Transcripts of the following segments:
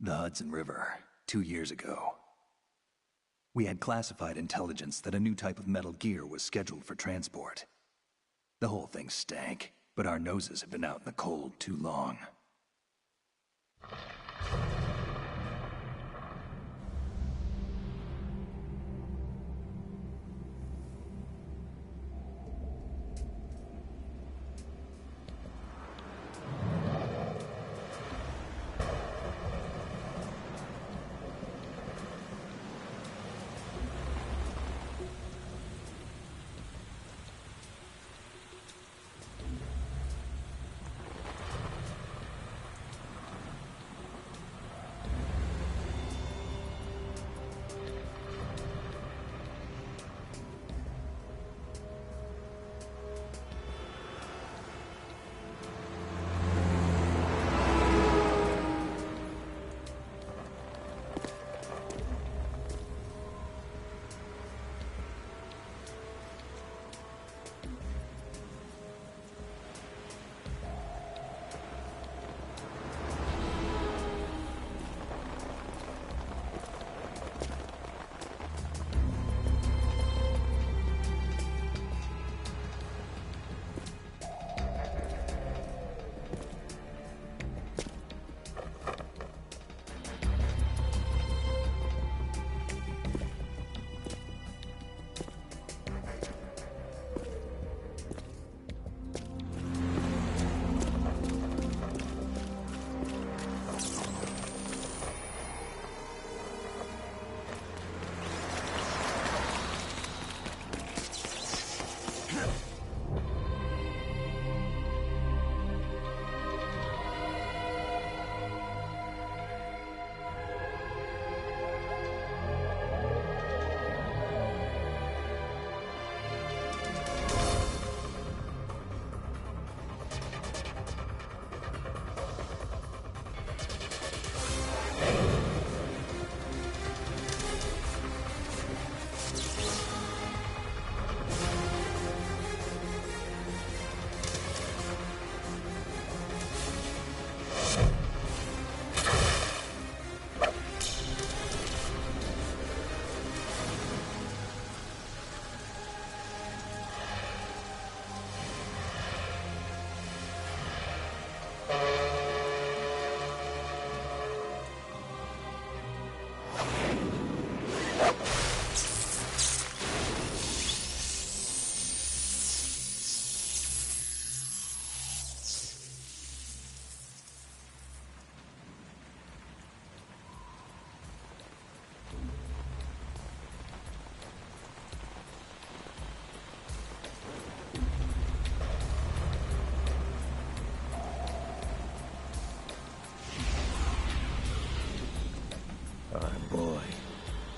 The Hudson River, 2 years ago. We had classified intelligence that a new type of metal gear was scheduled for transport. The whole thing stank, but our noses had been out in the cold too long.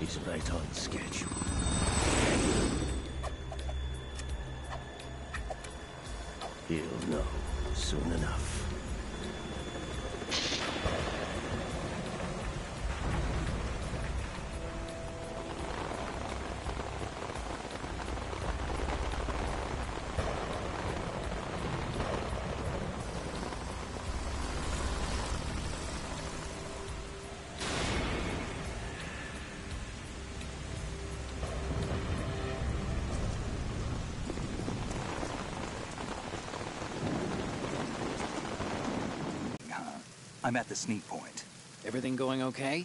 He's right on schedule. He'll know soon enough. I'm at the sneak point. Everything going okay?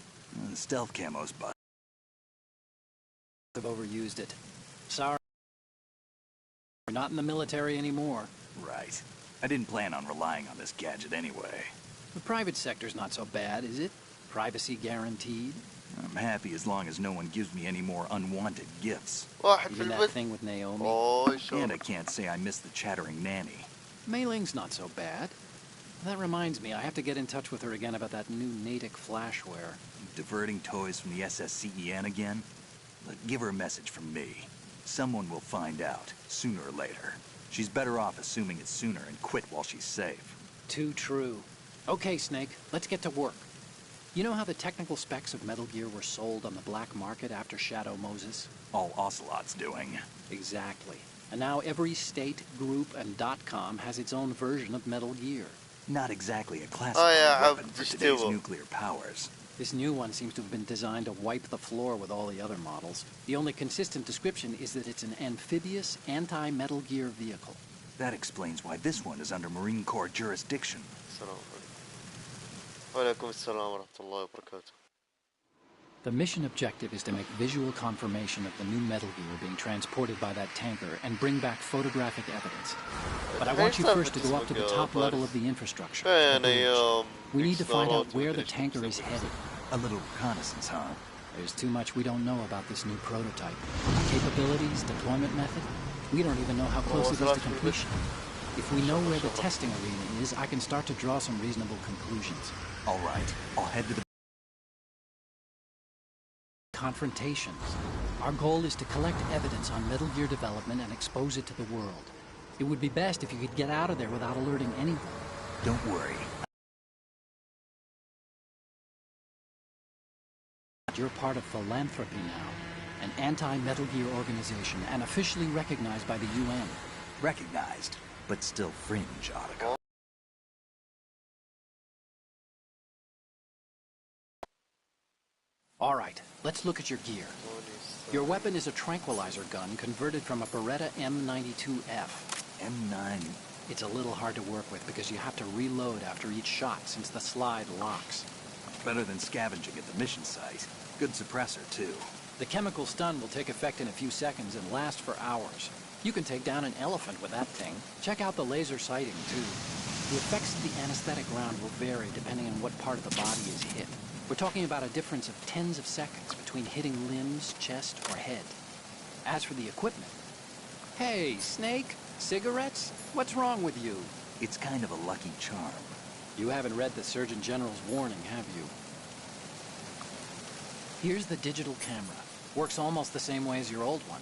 The stealth camo's but I've overused it. Sorry. We're not in the military anymore. right. I didn't plan on relying on this gadget anyway. The private sector's not so bad, is it? Privacy guaranteed. I'm happy as long as no one gives me any more unwanted gifts. واحد في Even that البيت. thing with Naomi. اوه And I شو can't say I miss the chattering nanny. Mei Ling's not so bad. That reminds me, I have to get in touch with her again about that new Natick flashware. Diverting toys from the SSCEN again? Look, give her a message from me. Someone will find out, sooner or later. She's better off assuming it sooner and quit while she's safe. Too true. Okay, Snake, let's get to work. You know how the technical specs of Metal Gear were sold on the black market after Shadow Moses? All Ocelot's doing. Exactly. And now every state, group, and .com has its own version of Metal Gear. Not exactly a yeah, classified weapon I've for just today's do- nuclear powers. This new one seems to have been designed to wipe the floor with all the other models. The only consistent description is that it's an amphibious, anti-Metal Gear vehicle. That explains why this one is under Marine Corps jurisdiction. السلام عليكم. وعليكم السلام ورحمة الله وبركاته. The mission objective is to make visual confirmation of the new Metal Gear being transported by that tanker and bring back photographic evidence. But I want you first to go up to the top level of the infrastructure. the village. We need to find out where the tanker is headed. A little reconnaissance, huh? There's too much we don't know about this new prototype. Capabilities, deployment method. We don't even know how close it is to completion. If we know where the testing arena is, I can start to draw some reasonable conclusions. All right, I'll head to the... Confrontations. Our goal is to collect evidence on Metal Gear development and expose it to the world. It would be best if you could get out of there without alerting anyone. Don't worry. You're part of Philanthropy now, an anti-Metal Gear organization and officially recognized by the UN. Recognized, but still fringe, Otacon. All right, let's look at your gear. Your weapon is a tranquilizer gun converted from a Beretta M92F. M9. It's a little hard to work with because you have to reload after each shot since the slide locks. Better than scavenging at the mission site. Good suppressor, too. The chemical stun will take effect in a few seconds and last for hours. You can take down an elephant with that thing. Check out the laser sighting, too. The effects of the anesthetic round will vary depending on what part of the body is hit. We're talking about a difference of tens of seconds between hitting limbs, chest, or head. As for the equipment... Hey, Snake! Cigarettes? What's wrong with you? It's kind of a lucky charm. You haven't read the Surgeon General's warning, have you? Here's the digital camera. Works almost the same way as your old one.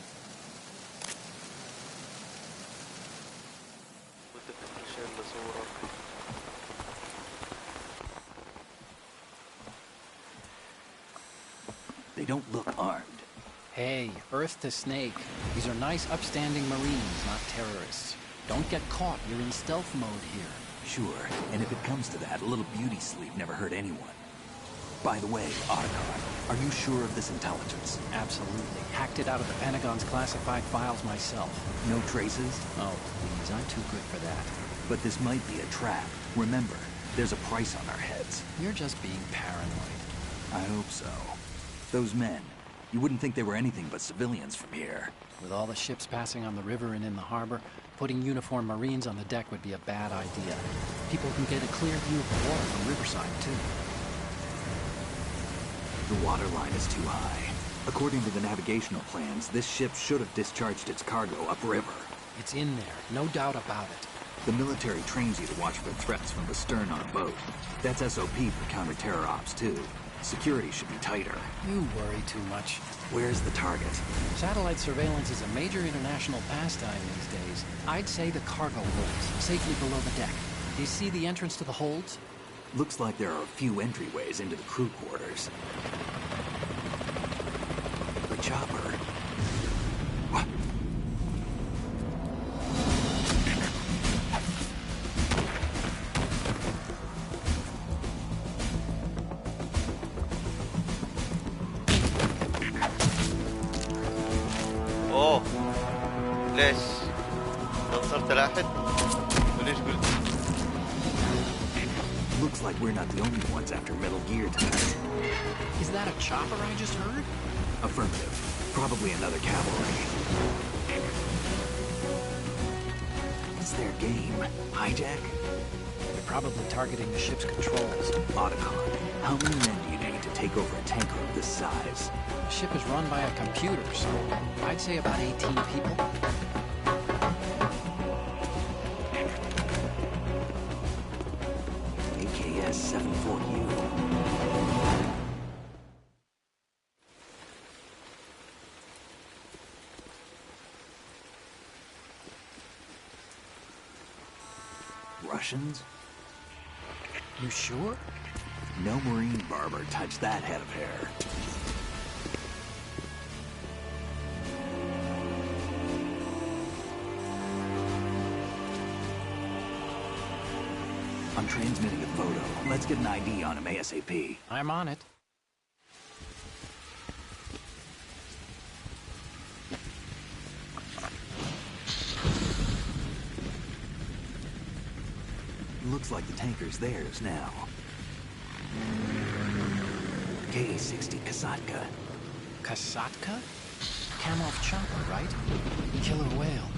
They don't look armed. Hey, Earth to Snake. These are nice, upstanding Marines, not terrorists. Don't get caught. You're in stealth mode here. Sure, and if it comes to that, a little beauty sleep never hurt anyone. By the way, Otacon, are you sure of this intelligence? Absolutely. Hacked it out of the Pentagon's classified files myself. No traces? Oh, please, I'm too good for that. But this might be a trap. Remember, there's a price on our heads. You're just being paranoid. I hope so. Those men, you wouldn't think they were anything but civilians from here. With all the ships passing on the river and in the harbor, putting uniformed Marines on the deck would be a bad idea. People can get a clear view of the water from Riverside, too. The water line is too high. According to the navigational plans, this ship should have discharged its cargo upriver. It's in there, no doubt about it. The military trains you to watch for threats from the stern on a boat. That's SOP for counter-terror ops, too. Security should be tighter. You worry too much. Where's the target? Satellite surveillance is a major international pastime these days. I'd say the cargo holds, safely below the deck. Do you see the entrance to the holds? Looks like there are a few entryways into the crew quarters. The chopper. What? اوه ليش؟ نصرت الأحد؟ وليش قلت؟ Looks like we're not the only ones after Metal Gear tonight. Is that a chopper I just heard? Affirmative. Probably another cavalry. It's their game. Hijack? They're probably targeting the ship's controls. Otacon, how many men do you need to take over a tanker of this size? The ship is run by a computer, so I'd say about 18 people. AKS 74U. Russians? You sure? No Marine barber touched that head of hair. I'm transmitting a photo. Let's get an ID on him ASAP. I'm on it. Looks like the tanker's theirs now. Ka-60 Kasatka. Kasatka? Kamov chopper, right? Killer whale.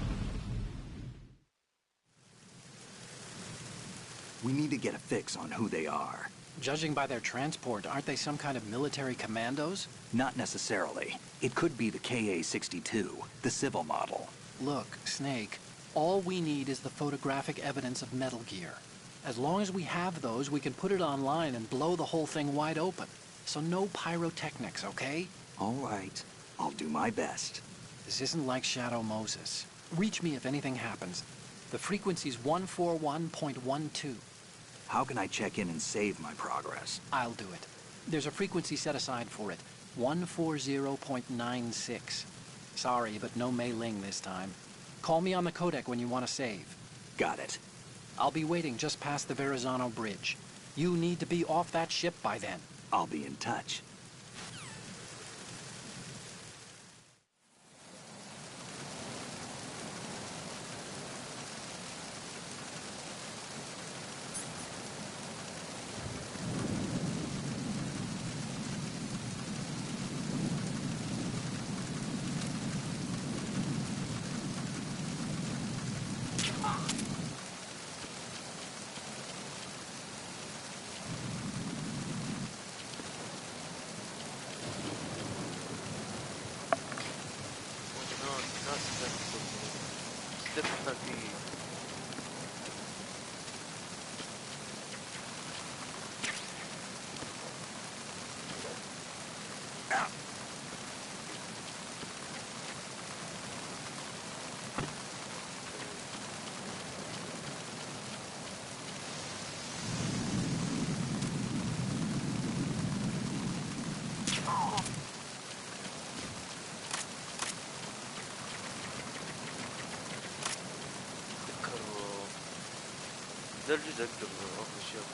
We need to get a fix on who they are. Judging by their transport, aren't they some kind of military commandos? Not necessarily. It could be the Ka-62, the civil model. Look, Snake, all we need is the photographic evidence of Metal Gear. As long as we have those, we can put it online and blow the whole thing wide open. So no pyrotechnics, okay? All right. I'll do my best. This isn't like Shadow Moses. Reach me if anything happens. The frequency's 141.12. How can I check in and save my progress? I'll do it. There's a frequency set aside for it. 140.96. Sorry, but no Mei Ling this time. Call me on the codec when you want to save. Got it. I'll be waiting just past the Verrazano Bridge. You need to be off that ship by then. I'll be in touch. ده الجزء اقدر اخذ اشياء.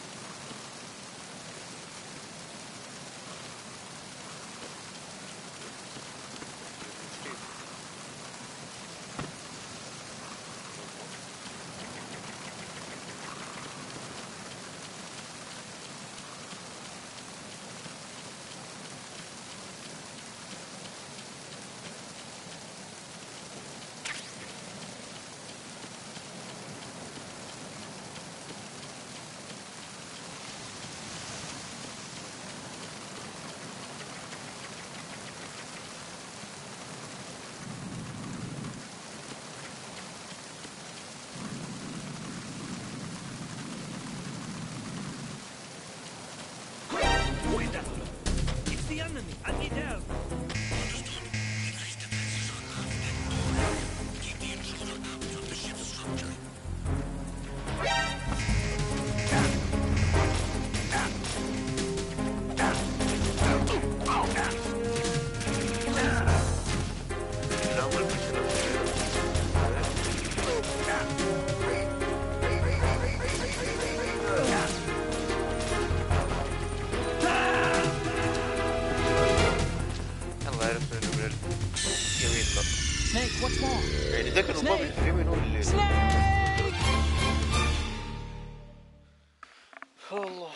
It's the enemy! I need help! Snake, what's wrong? يعني ده كان المبابل في اليمين هو اللي Snake! الله.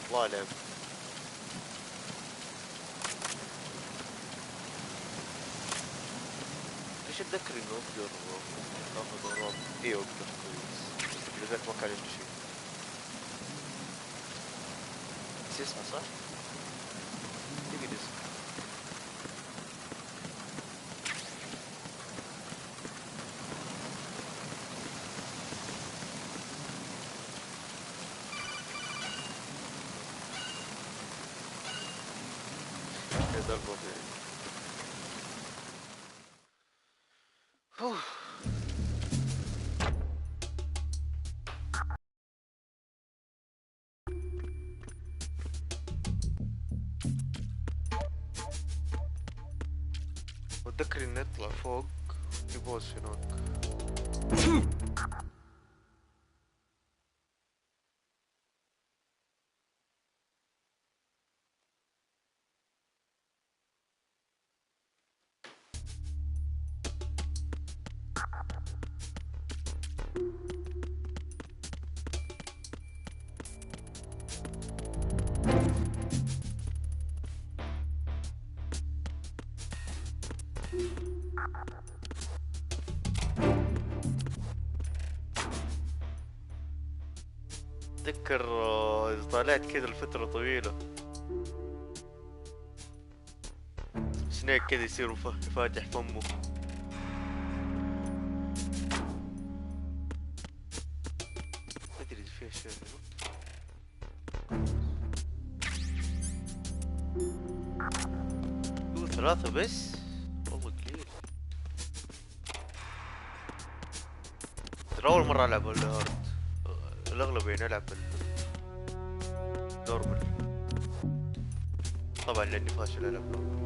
الله عليك. ليش اتذكر انه اقدر اخذ اغراض؟ ايوه اقدر كويس، بس ذاك ما كان عندي شيء. بس اسمه صح؟ تقدر اسمه. هذا البطيء. واتذكر اني اطلع فوق في بوس هناك. اتذكر اذا طالعت كذا لفترة طويلة سنيك كذا يصير فاتح فمه. ما ادري اذا فيها شيء هنا. هو 3 بس والله قليل. ترى اول مرة العب الهارد، الاغلب يعني العب النورمال، طبعا لاني فاشل العب نورمال.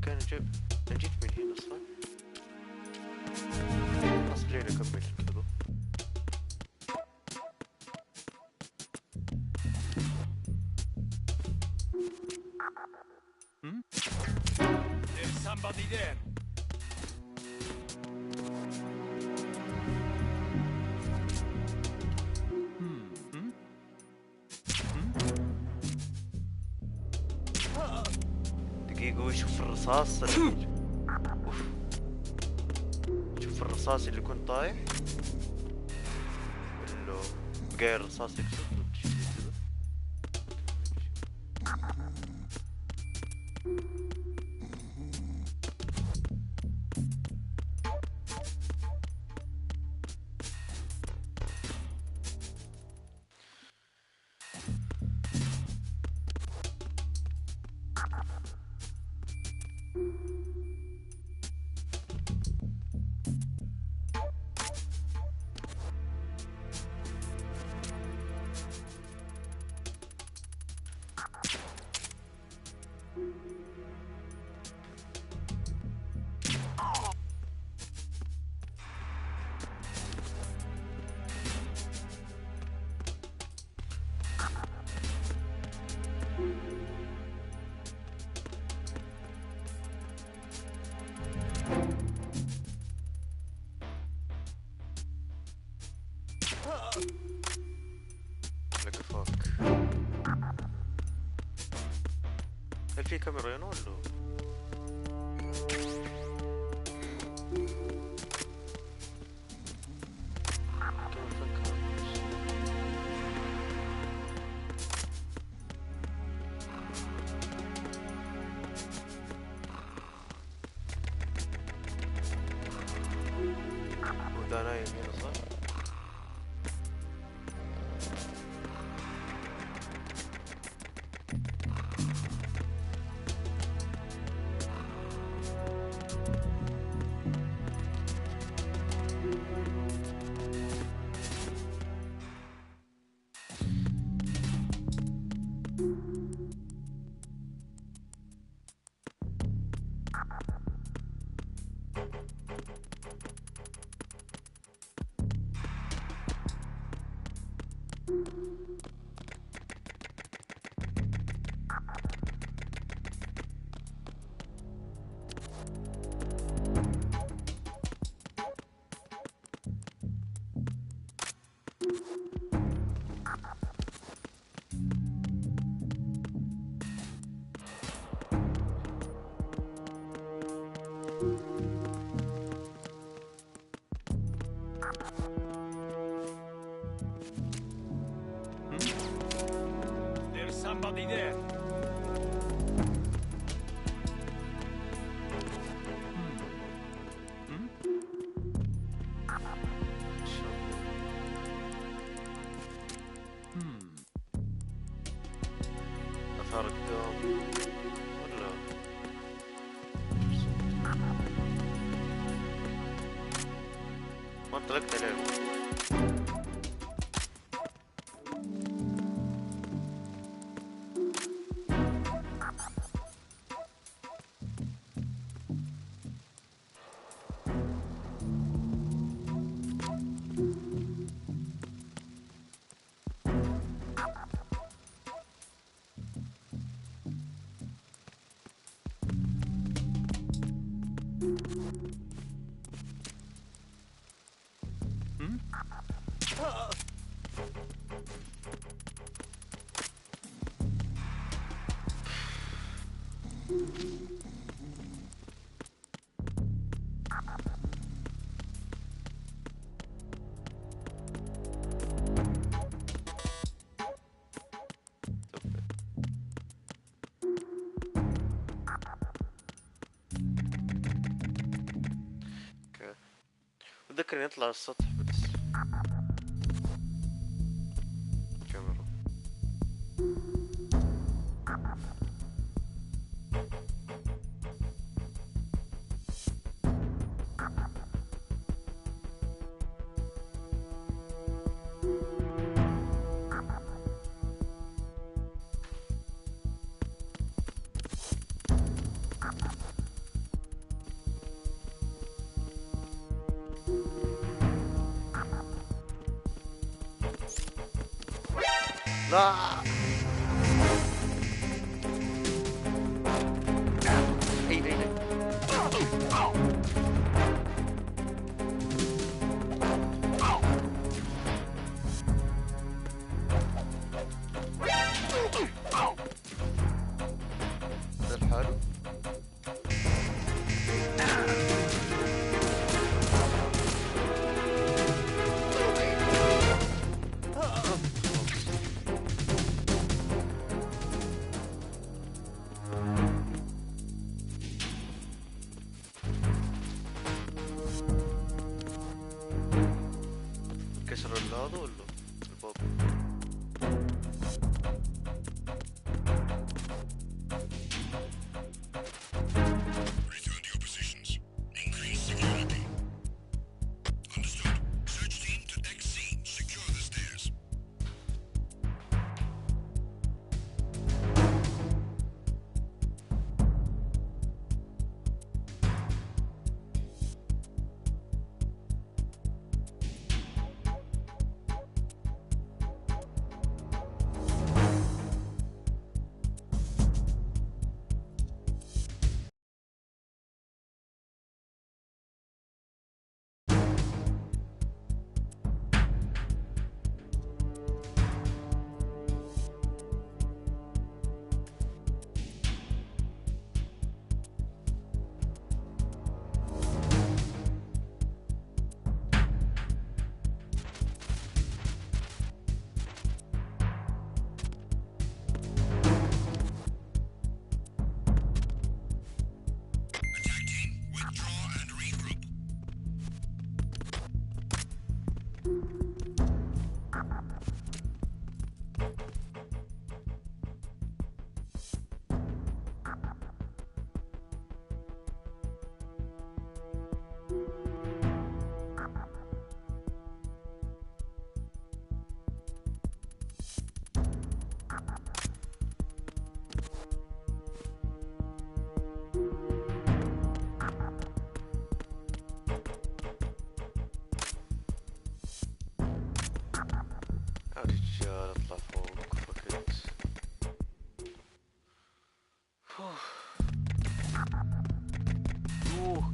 كان انا جيت من هنا اصلا. خليني اكمل كذا. There's somebody there. دقيقة ويشوف الرصاص اوف. شوف الرصاص اللي كنت طايح ولا بقايا الرصاص يكسر. لقفاك. هل في كاميرا هنا ولا؟ وده نايم هنا صح؟ ما انطلقت عليه. اتذكر نطلع على السطح بس. كاميرا. لا اي ده الحال. كسر هذا ولا الباب؟ Return to your positions. Increase security. Understood. Search team to X scene. Secure the stairs. Attack team, withdraw and regroup. يا رجال اطلع فوق فكت.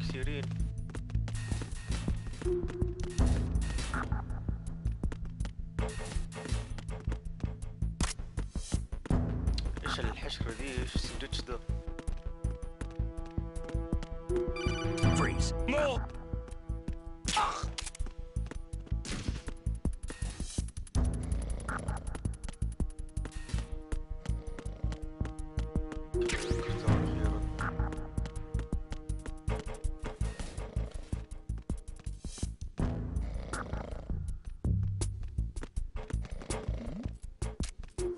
كثيرين. ايش الحشرة دي؟ ايش السندوتش ده؟ Freeze. More!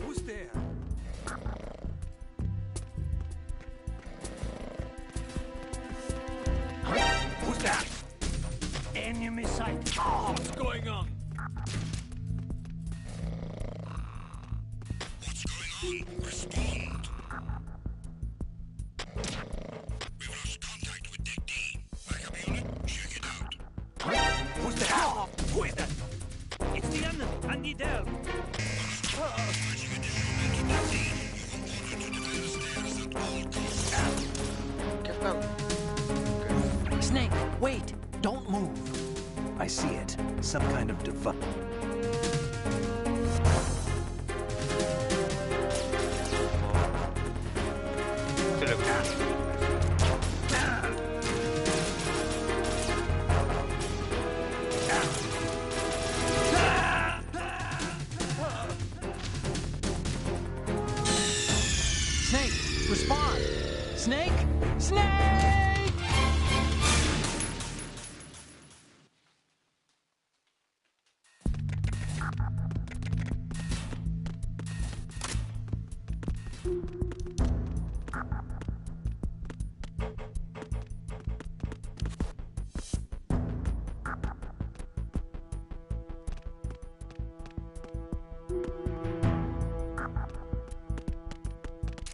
Who's there? Who's that? Enemy sight. What's going on? What's going on? Respond. We've lost contact with Deck D. Backup unit, check it out. Who's there? Who is that? It's the enemy. I need help. Switching additional men to Deck D. You are ordered to defend the stairs at all costs. كيف فهم؟ Snake, wait! Don't move. I see it. Some kind of device. Snake, respond! Snake! Snake!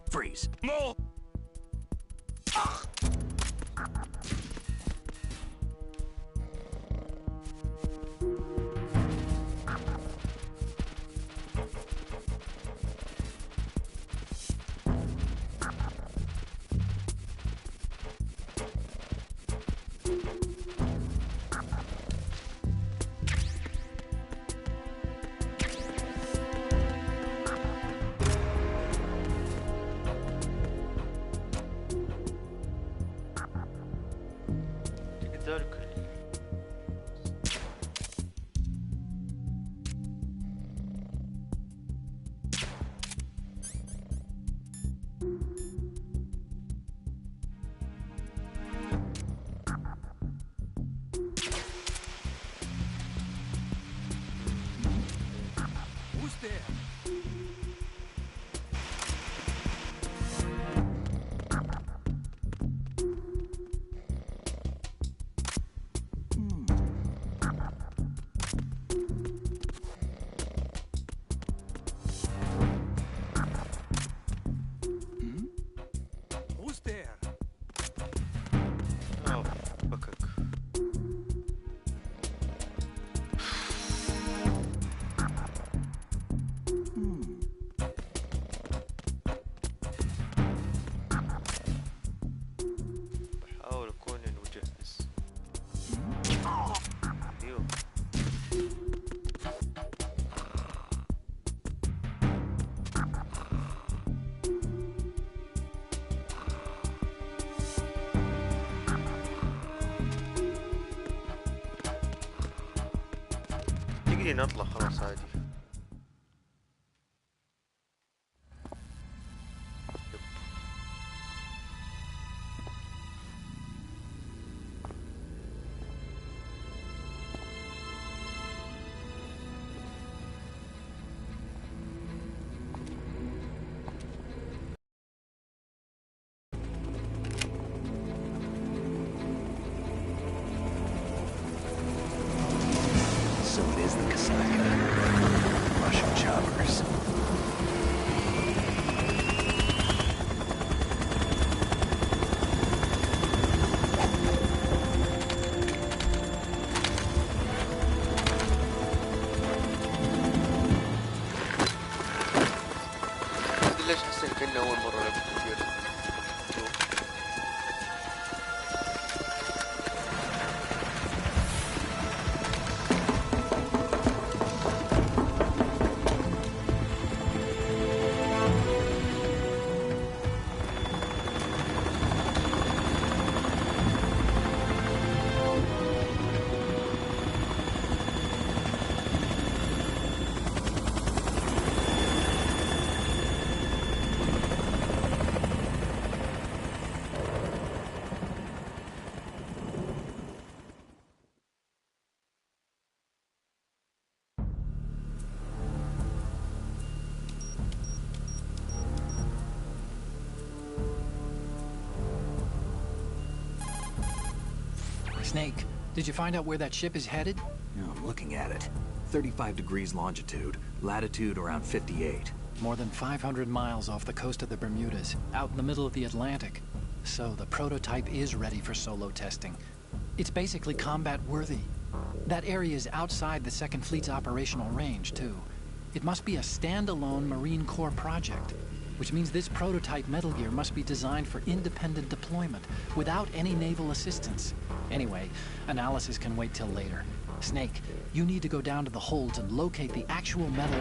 Freeze. More. ذلك Who's there? Who's there? اه فكك بحاول اكون مجهز ايوه تقدر نطلع خلاص عادي So it is the Kasaka. Russian choppers. ليش حسيت كأنه أول مرة لعبت كثير Snake, Did you find out where that ship is headed? No, I'm looking at it. 35 degrees longitude, latitude around 58. More than 500 miles off the coast of the Bermudas, out in the middle of the Atlantic. So the prototype is ready for solo testing. It's basically combat-worthy. That area is outside the Second Fleet's operational range, too. It must be a standalone Marine Corps project, which means this prototype Metal Gear must be designed for independent deployment, without any naval assistance. Anyway, analysis can wait till later. Snake, you need to go down to the holds and locate the actual metal...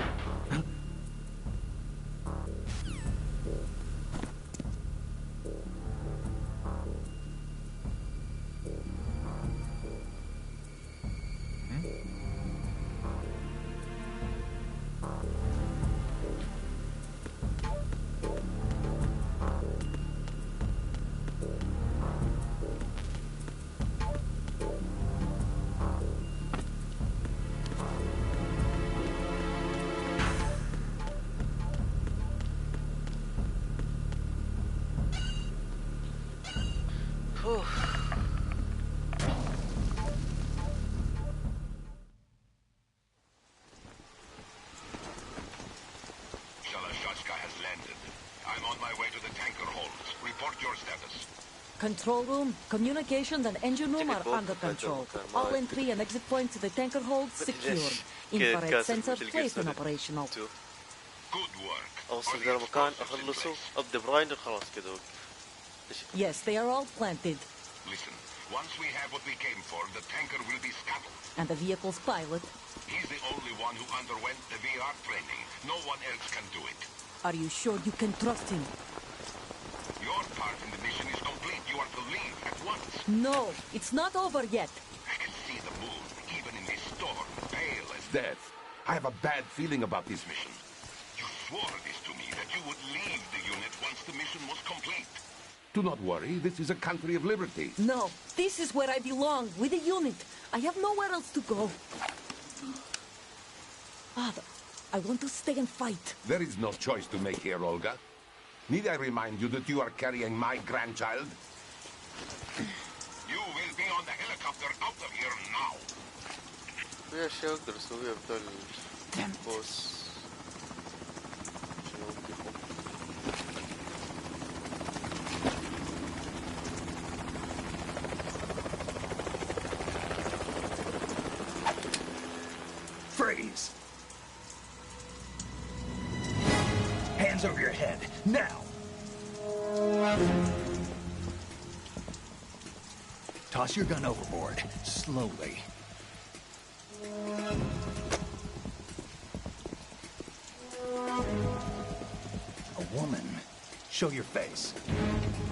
Control room, communications, and engine room are under control. All entry and exit points to the tanker hold secured. Infrared sensor placed and operational. Good work. اوصل للمكان اخلصه ابدا برايندر خلاص كده. Yes, they are all planted. Listen, once we have what we came for, the tanker will be scuttled. And the vehicle's pilot. He's the only one who underwent the VR training. No one else can do it. Are you sure you can trust him? Your part in the mission is complete. You are to leave at once. No, it's not over yet. I can see the moon, even in this storm, pale as Death. I have a bad feeling about this mission. You swore this to me, that you would leave the unit once the mission was complete. Do not worry, this is a country of liberty. No, this is where I belong, with the unit. I have nowhere else to go. Father, I want to stay and fight. There is no choice to make here, Olga. Need I remind you that you are carrying my grandchild? You will be on the helicopter out of here now. في اشياء اقدر اسويها بدل البوس. Freeze! Hands over your head, now! Toss your gun overboard, slowly. A woman. Show your face.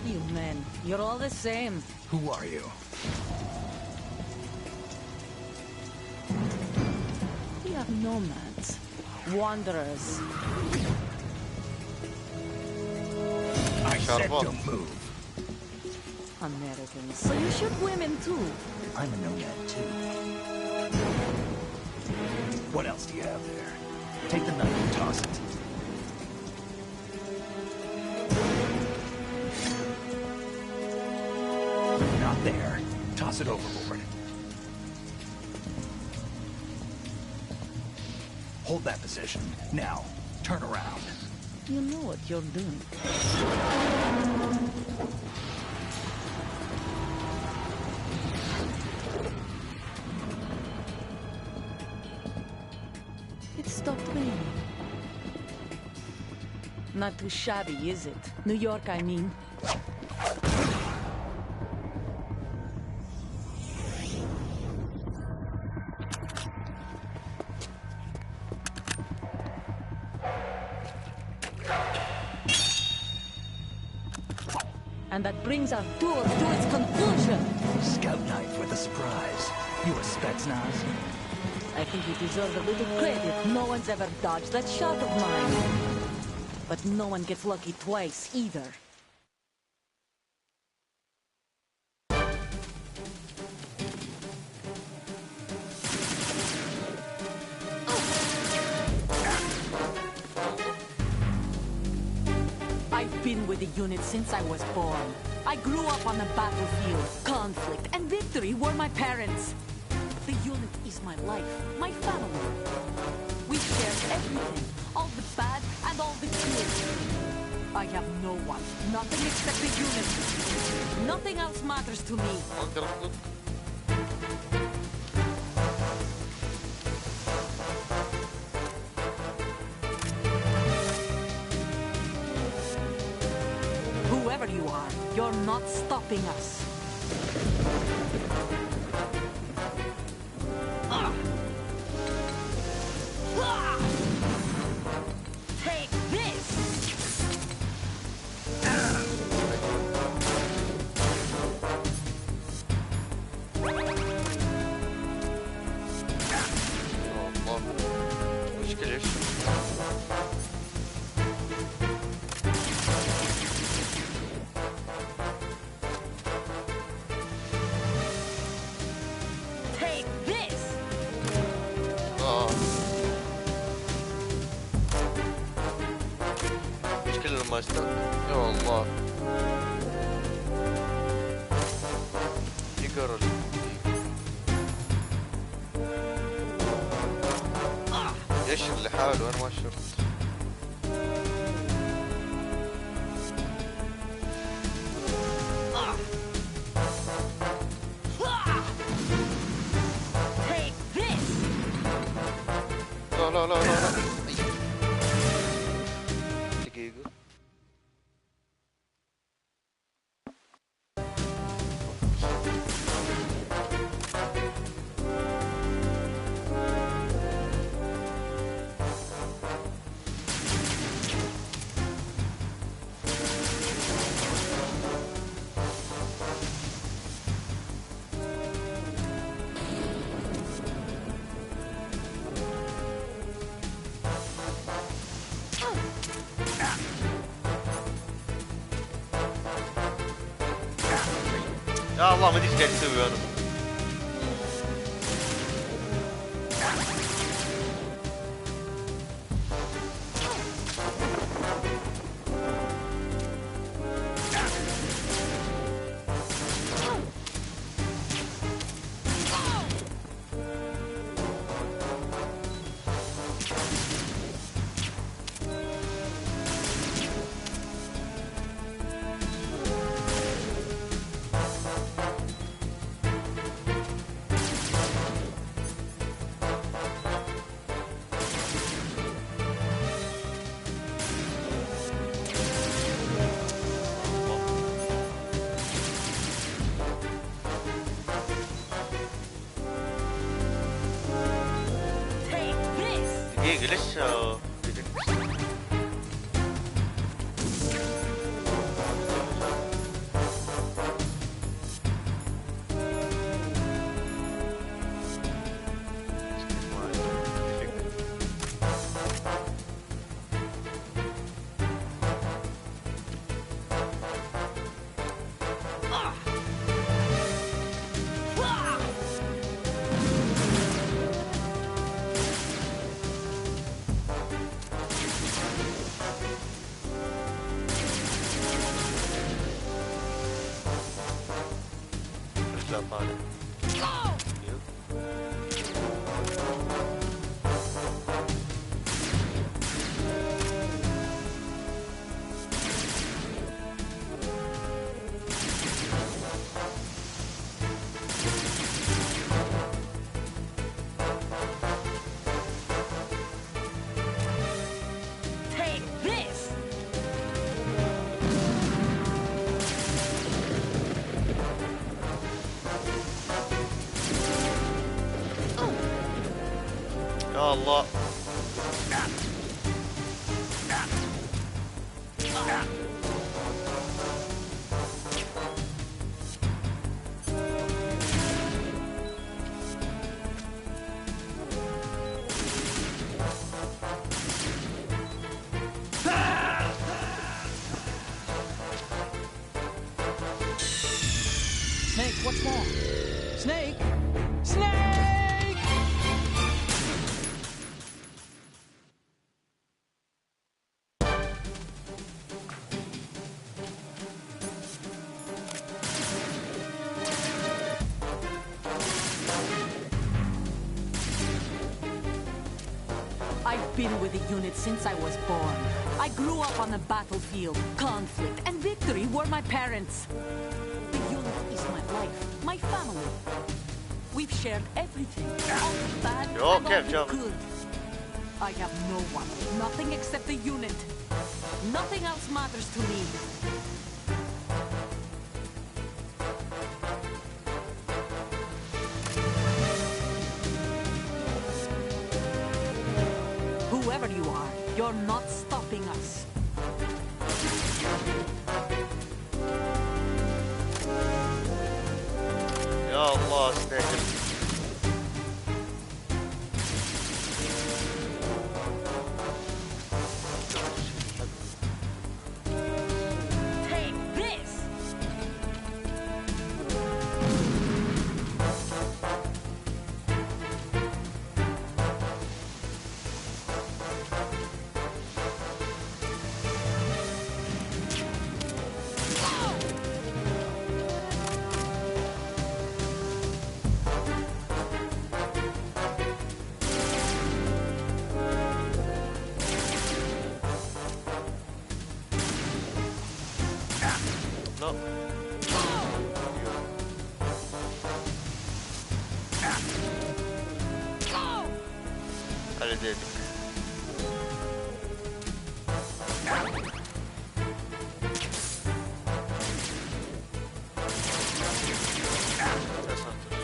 You men, you're all the same. Who are you? We are nomads, wanderers. I said don't move. Americans. So you shoot women too. I'm a nomad too. What else do you have there? Take the knife and toss it. Not there. Toss it overboard. Hold that position. Now, turn around. You know what you're doing. It stopped raining. Not too shabby, is it? New York, I mean. And that brings our tour to its conclusion. Scout knife with a surprise. You a Spetsnaz? I think you deserve a little credit. No one's ever dodged that shot of mine. But no one gets lucky twice, either. I've been with the unit since I was born. I grew up on the battlefield. Conflict and victory were my parents. The unit is my life, my family. We shared everything, all the bad and all the good. I have no one, nothing except the unit. Nothing else matters to me. Whoever you are, you're not stopping us. Take this! Allah. مشكلة ايش؟ Take this! مشكلة لما يا الله. يقرا ايش اللي حاله انا ما شفت. Take this! لا لا لا لا لا. دقيقة. يا الله ما ادري ايش قاعد اسوي انا. Take this! دقيقة ليش لا طالع. Take this! يا الله. Snake, what's wrong? Snake! Snake! I've been with the unit since I was born. I grew up on the battlefield. Conflict and victory were my parents. The unit is my life, my family. We've shared everything, all the bad and all the good. I have no one, nothing except the unit. Nothing else matters to me. Whoever you are, you're not stopping us. يا الله سنيكر. Take this! لا على ديدك. يا ساتر.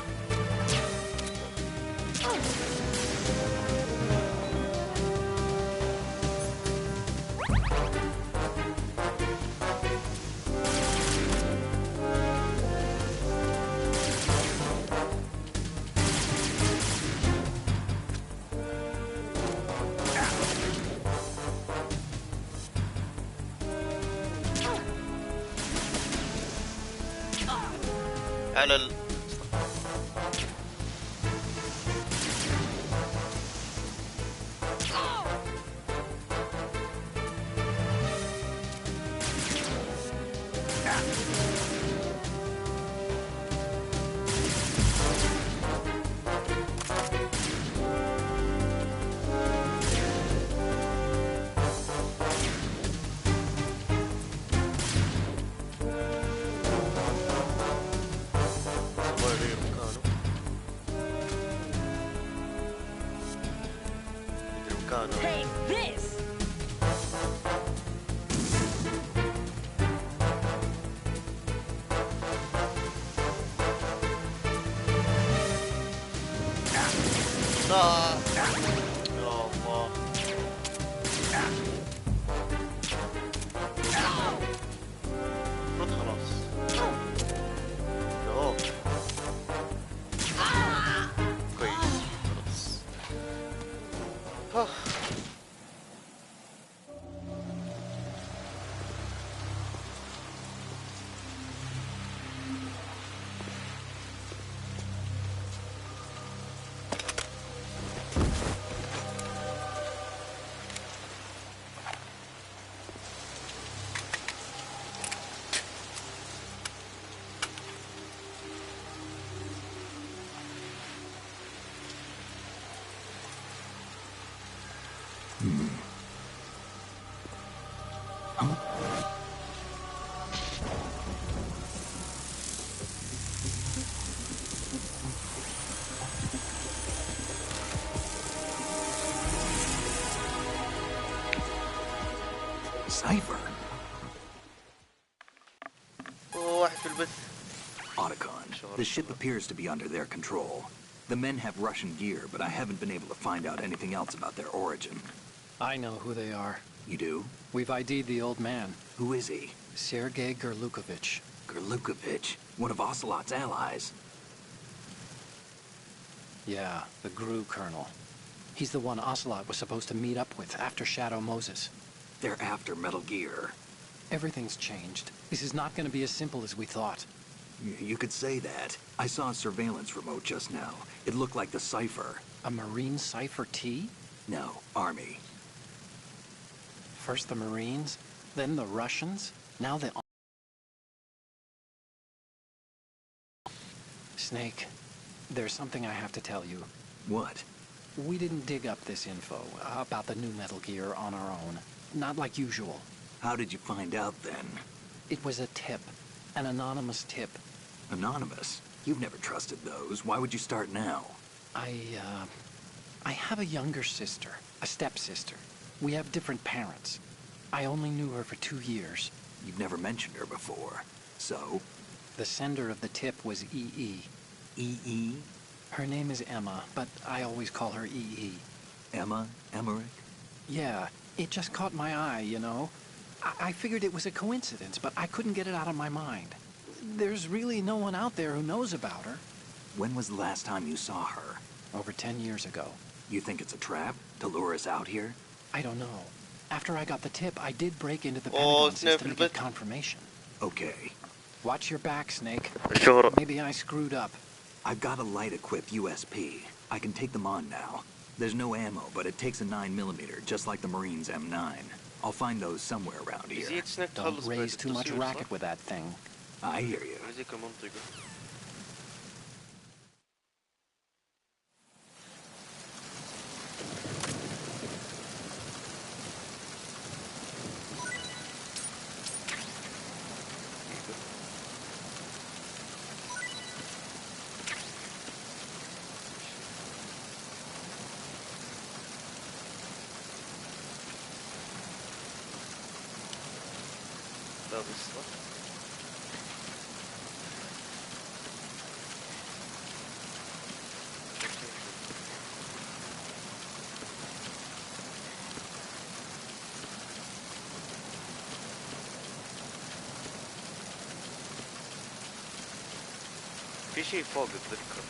على ال Take this! لا يا الله. رد خلاص. يوه. كويس خلاص. Cipher. واحد في البث. Otacon, the ship appears to be under their control. The men have Russian gear, but I haven't been able to find out anything else about their origin. I know who they are. You do? We've ID'd the old man. Who is he? Sergei Gerlukovich. Gerlukovich, one of Ocelot's allies. Yeah, the GRU colonel. He's the one Ocelot was supposed to meet up with after Shadow Moses. They're after Metal Gear. Everything's changed. This is not going to be as simple as we thought. You could say that. I saw a surveillance remote just now. It looked like the Cipher. A Marine Cipher T? No, Army. First the Marines, then the Russians, now the... Snake, there's something I have to tell you. What? We didn't dig up this info about the new Metal Gear on our own. Not like usual. How did you find out then? It was a tip. An anonymous tip. Anonymous? You've never trusted those. Why would you start now? I have a younger sister. A stepsister. We have different parents. I only knew her for 2 years. You've never mentioned her before. So? The sender of the tip was E.E. E.E.? Her name is Emma, but I always call her E.E. Emma? Emmerich? Yeah, it just caught my eye, you know? I figured it was a coincidence, but I couldn't get it out of my mind. There's really no one out there who knows about her. When was the last time you saw her? Over 10 years ago. You think it's a trap? To lure us out here? I don't know. After I got the tip, I did break into the Pentagon system to get confirmation. Okay. Watch your back, Snake. الشهرة. Maybe I screwed up. I've got a light-equipped USP. I can take them on now. There's no ammo, but it takes a 9mm, just like the Marines' M9. I'll find those somewhere around here. يزيد سنك Don't تخلص raise too much التصوير، racket صح؟ with that thing. I hear you. هذيك المنطقة. لا بالصح. في شيء فوق اتذكر.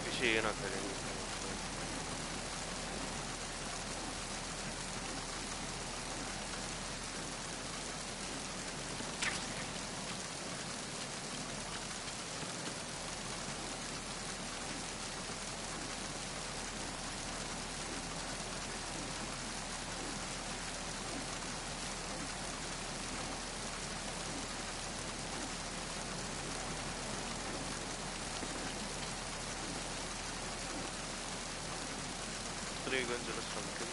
في شيء هناك على اليمين. طريق انزل اسفل من كذا.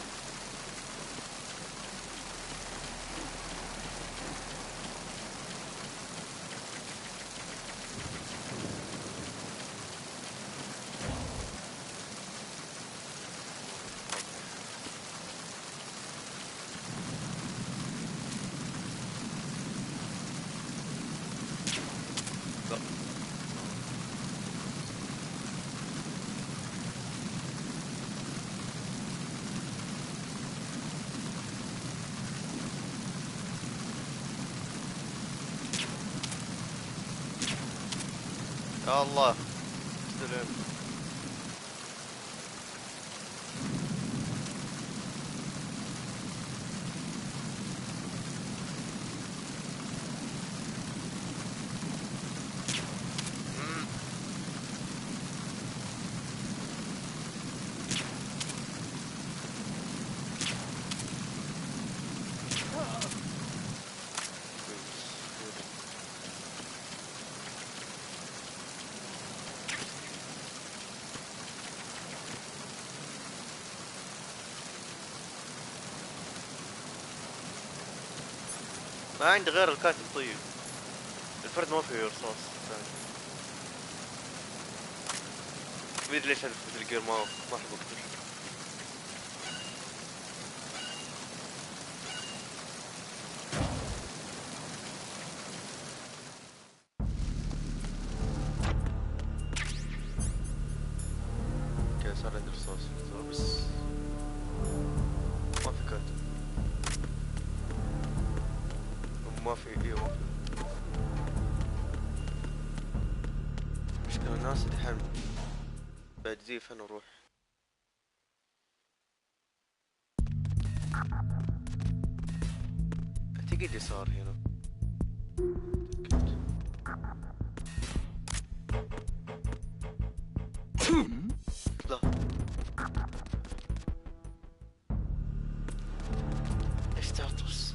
لا. يا الله استلم. ما عندي غير الكاتب. طيب الفرد ما فيه رصاص ثاني. ما ادري ليش هدف مثل جير ما احب اقتل. اوكي صار عندي رصاص بس ما في كاتب. ما في ايوه ما في. مشكلة الناس دحين بعد زي فين اروح. اعتقد يسار هنا. لا ايش ستاتوس.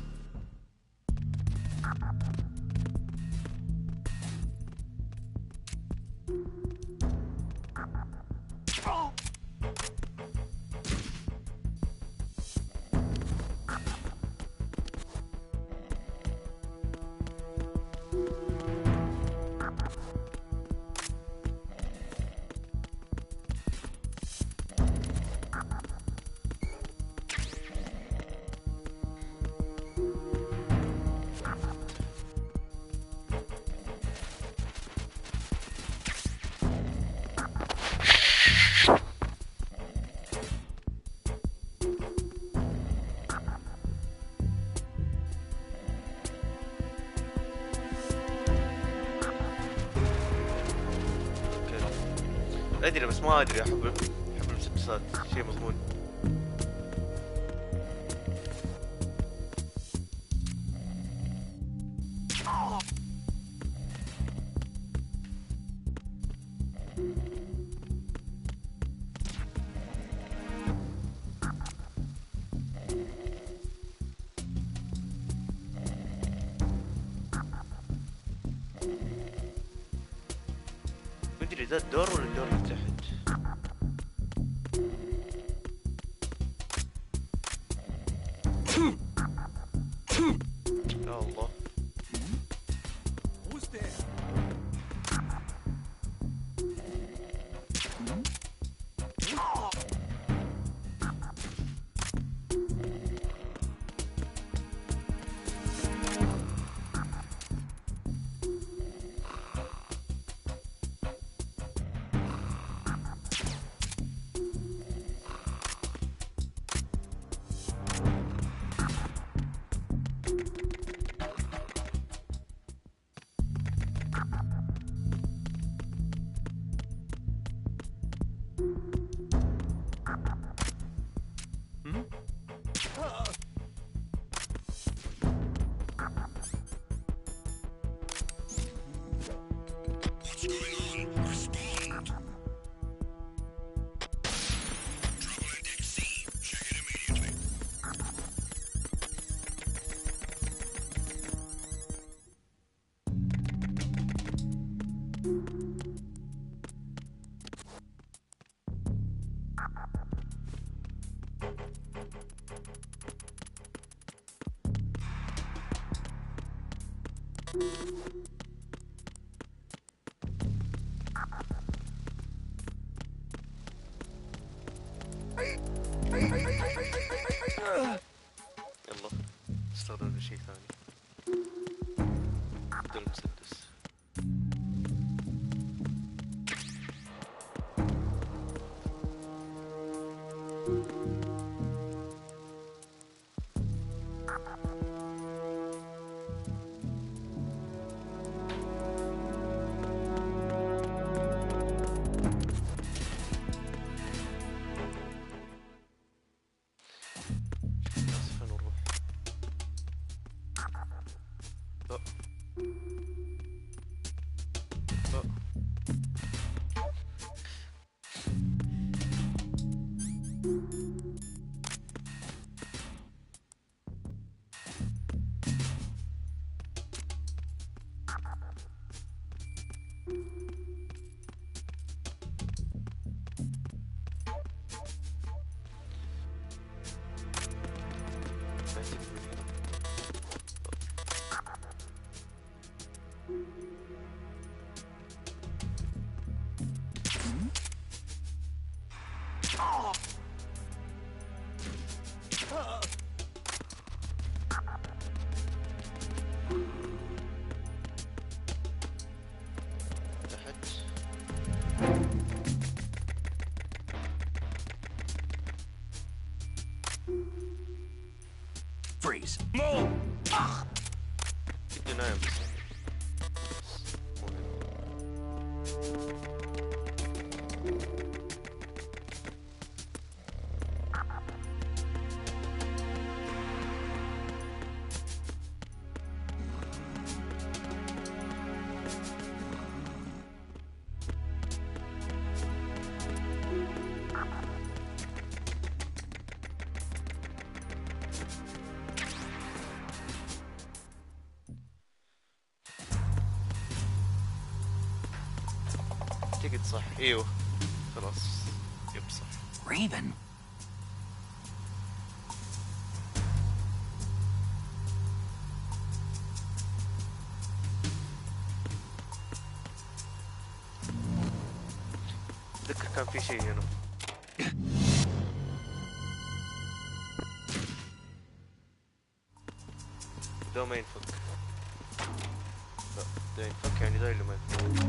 ادري بس ما ادري. احب المسدسات، شيء مضمون. مدري ذا الدور ولا الدور اللي تحت. يا الله. Who's there? What's going on? Respond. Trouble at XC. Check it immediately. يلا استخدم شيء ثاني بدل المسدس. فين نروح؟ لا لا. Freeze. كنت نايم بس. اعتقد صح. ايوه خلاص. يب صح. Raven. اتذكر كان في شيء هنا. ده ما ينفك. لا ده ينفك، يعني ده اللي ما ينفك.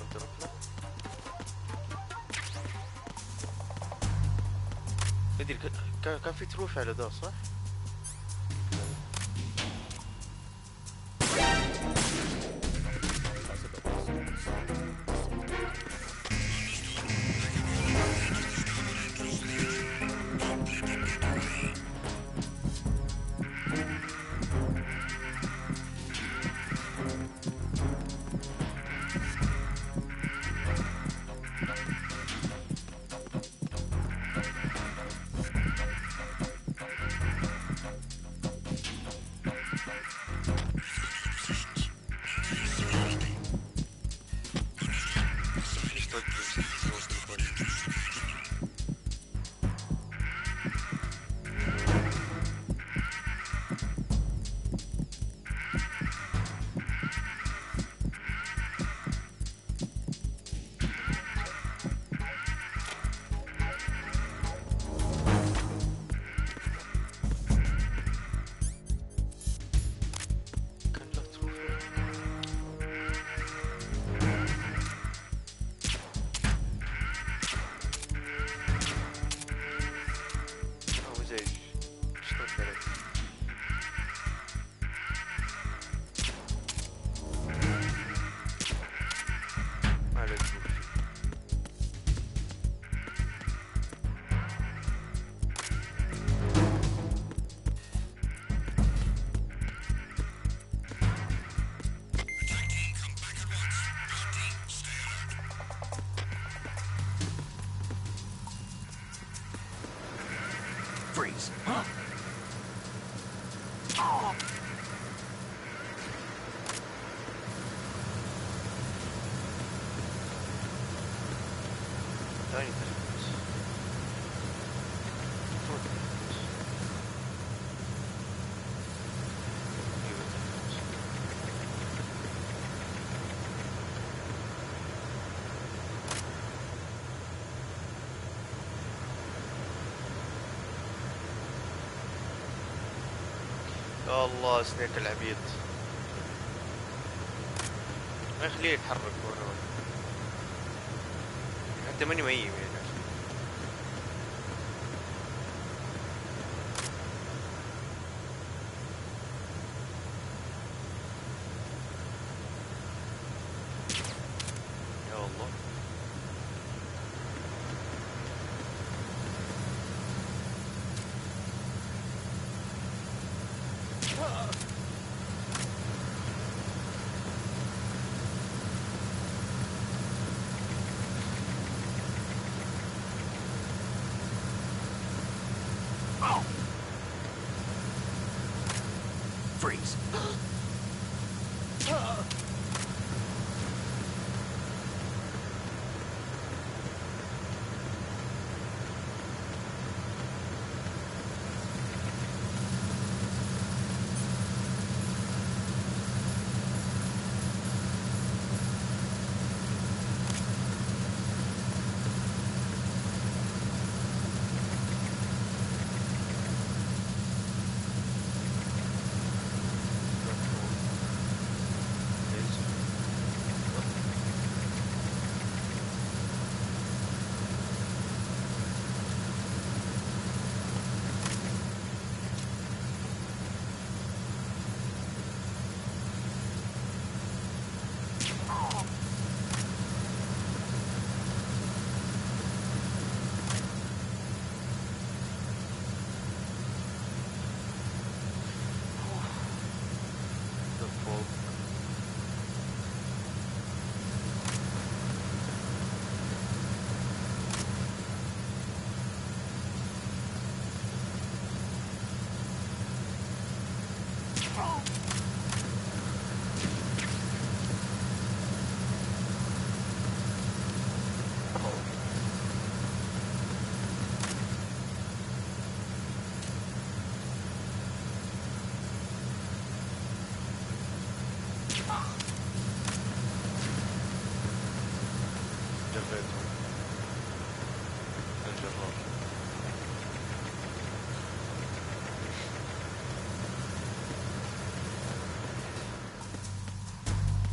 انت رحنا ادري كان في تروفي على ده صح؟ Freeze. Huh? ثاني تركز. يا الله سنيك العبيط، ما يخليه يتحرك وانا حتى ماني ميم يعني. يا الله Freeze. جريته الجرار.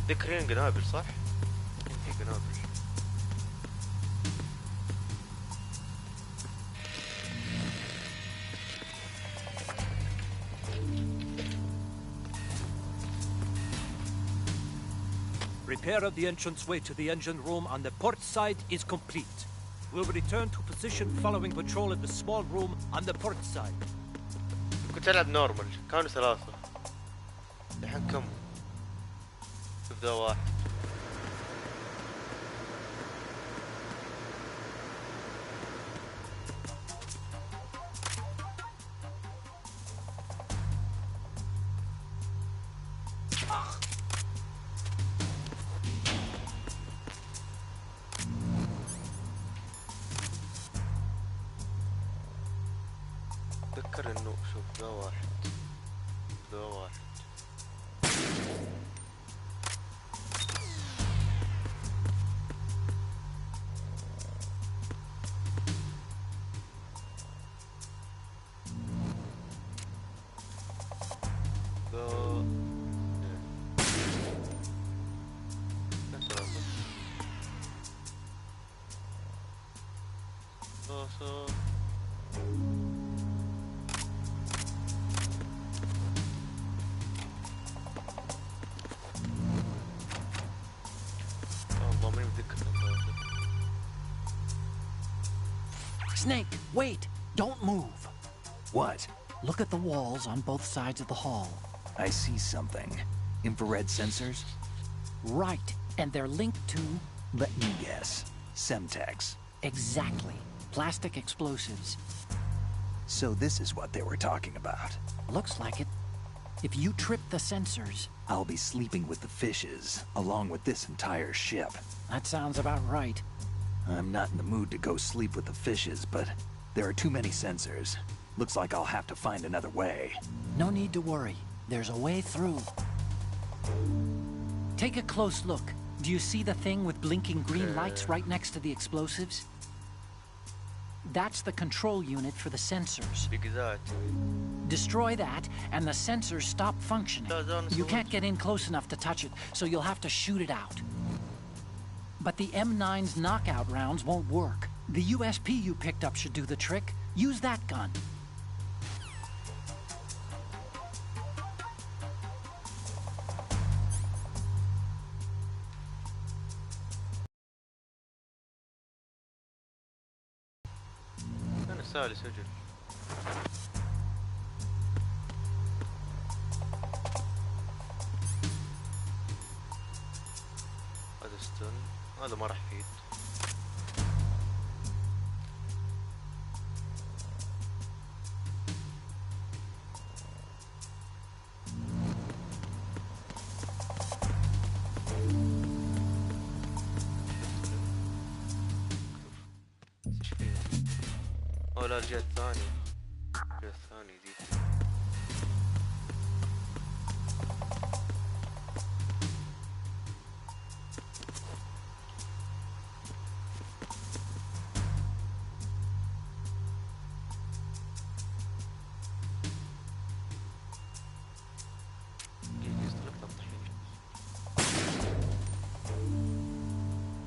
ذكرين قنابل صح؟ في قنابل. Repair of the entranceway to the engine room on the port side is complete. We'll return to position following patrol of the small room on the port side. كنت ألعب نورمال كانوا 3 الحين كم؟ شوف ذا 1. أتذكر إنه شوف ذا 1 ذا 1. Snake, wait! Don't move! What? Look at the walls on both sides of the hall. I see something. Infrared sensors? Right, and they're linked to... Let me guess. Semtex. Exactly. Plastic explosives. So this is what they were talking about. Looks like it. If you trip the sensors... I'll be sleeping with the fishes, along with this entire ship. That sounds about right. I'm not in the mood to go sleep with the fishes, but there are too many sensors. Looks like I'll have to find another way. No need to worry. There's a way through. Take a close look. Do you see the thing with blinking green lights right next to the explosives? That's the control unit for the sensors. Destroy that, and the sensors stop functioning. You can't get in close enough to touch it, so you'll have to shoot it out. But the M9's knockout rounds won't work. The USP you picked up should do the trick. Use that gun. أنا سالي سجل. هذا ستون هذا ما راح يفيد. لا الجهة الثانية الجهة الثانية دي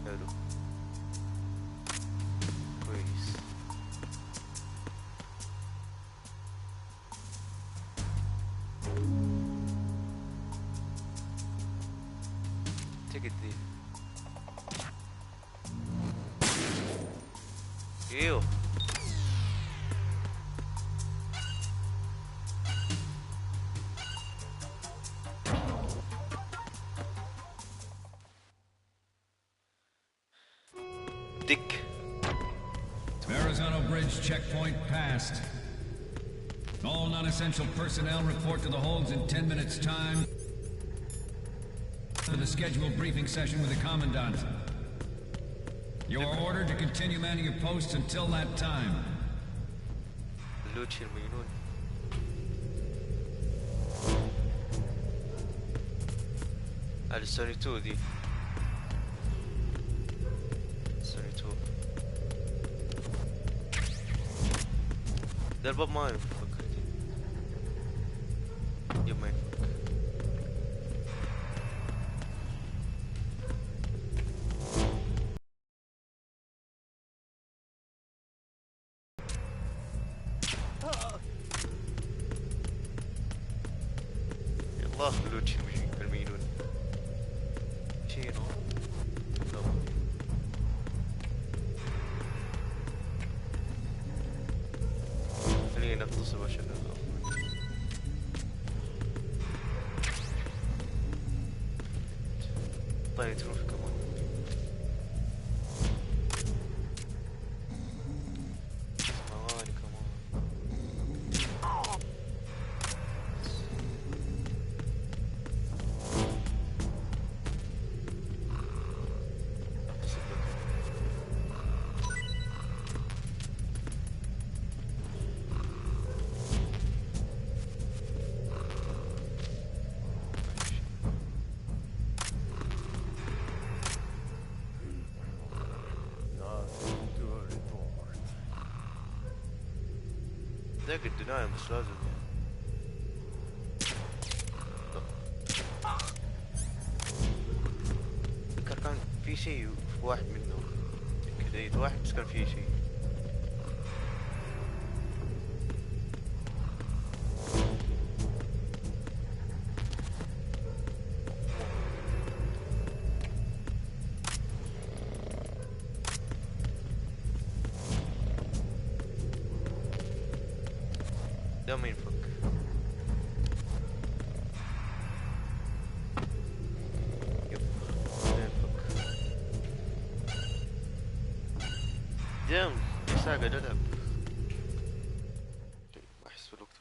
حلو كويس. تقدي ايوه دك. Verrazano Bridge checkpoint passed. All non-essential personnel report to the holds in 10 minutes' time for the scheduled briefing session with the Commandant. You are ordered to continue manning your posts until that time. اللوتشي المجنون. على السوني 2 ذي. سوني 2 ده الباب ما ينفك. يب ما ينفك. يلا خلوتش المجنون شينو. خلينا نغتصب عشان طيب تروح كمان. ثواني كمان. ذاك الدناية بس لازم ذكر كان في شيء في واحد منه كذا واحد بس كان فيه شيء. ده ما ينفك. يب ما ينفك. دام ساقة ألعب. أحس بالوقت.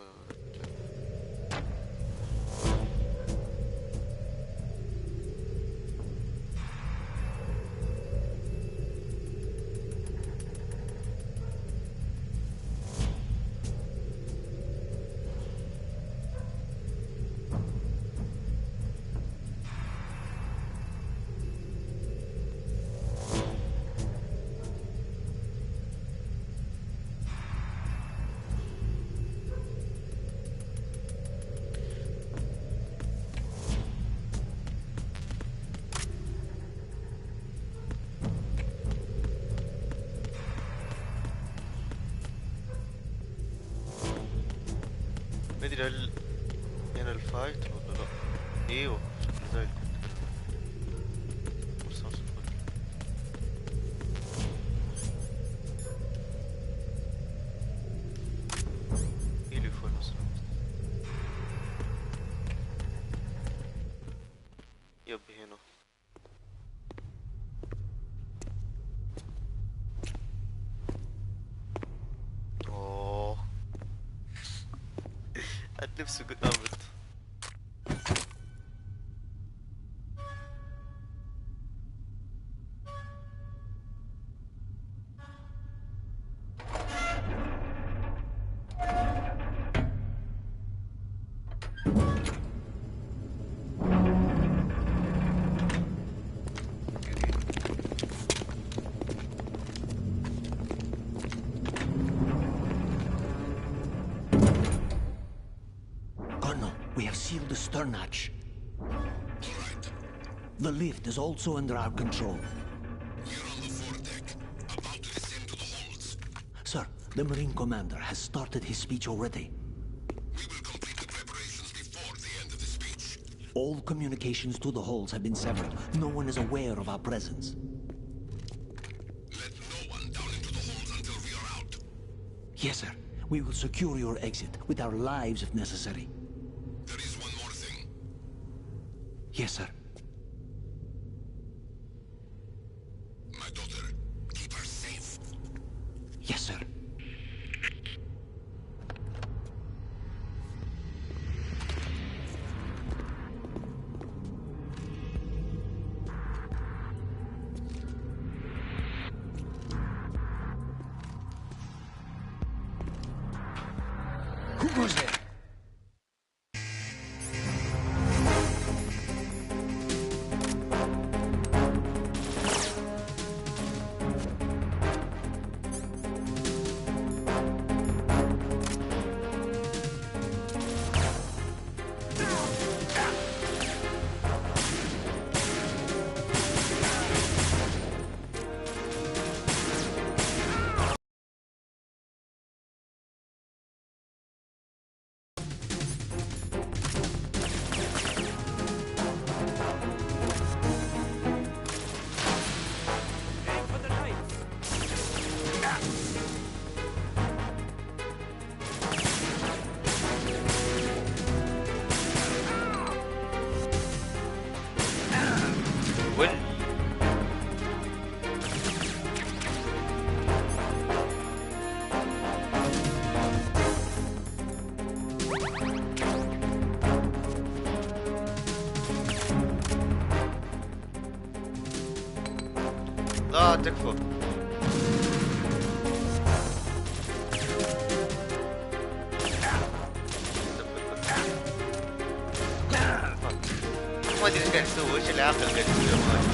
ما ادري هل هنا الفايت ولا لا. ايوه زي رصاص الفل. ايه اللي فوق اصلا. يب هنا نفسه قدامت. We have sealed the stern hatch. All right. The lift is also under our control. We're on the foredeck, about to descend to the holds. Sir, the Marine Commander has started his speech already. We will complete the preparations before the end of the speech. All communications to the halls have been severed. No one is aware of our presence. Let no one down into the holds until we are out. Yes, sir. We will secure your exit with our lives if necessary. There is one more thing. Yes, sir. My daughter, keep her safe. Yes, sir. Who goes there? لا تكفى. ما ادري ايش قاعد يسوي، ايش العاقل قاعد يسوي.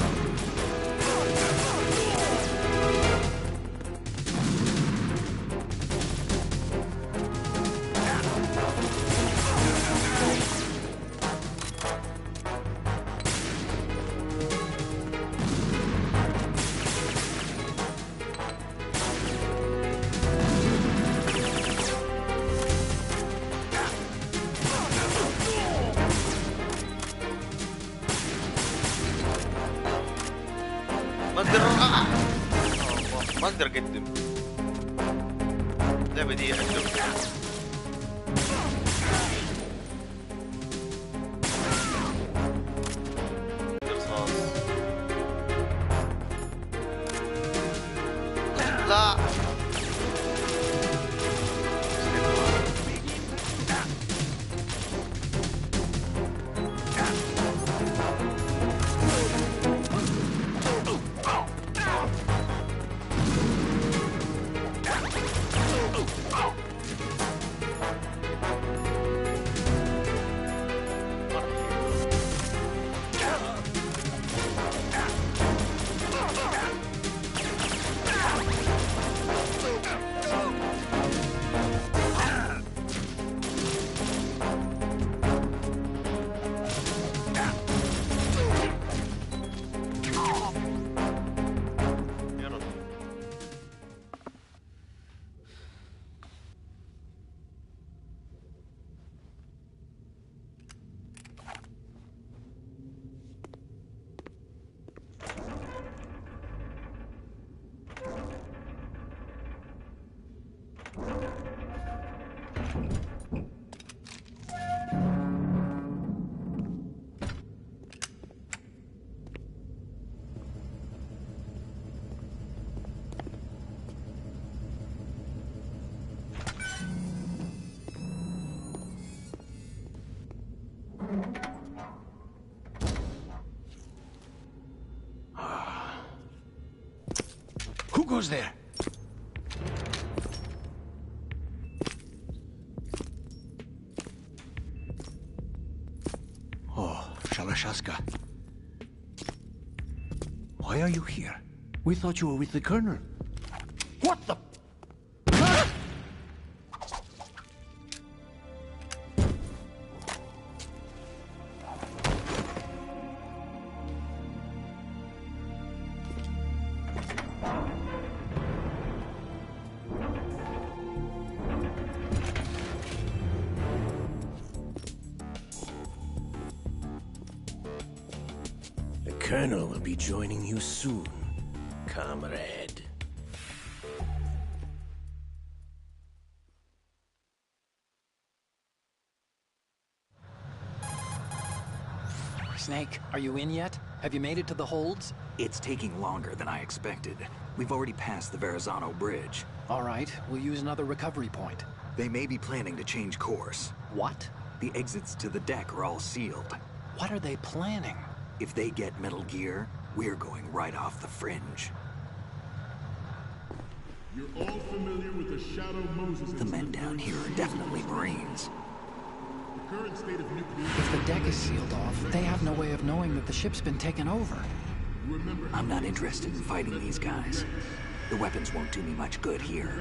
ما اقدر اقدم. اللعبة دي حلوة. رصاص. لا. Who goes there? Oh, Shalashaska. Why are you here? We thought you were with the Colonel. What the? The Colonel will be joining you soon, comrade. Snake, are you in yet? Have you made it to the holds? It's taking longer than I expected. We've already passed the Verrazano Bridge. All right, we'll use another recovery point. They may be planning to change course. What? The exits to the deck are all sealed. What are they planning? If they get Metal Gear, we're going right off the fringe. You're all familiar with the Shadow Moses. The men down here are definitely Marines. The current state of nuclear... If the deck is sealed off, they have no way of knowing that the ship's been taken over. I'm not interested in fighting these guys. The weapons won't do me much good here.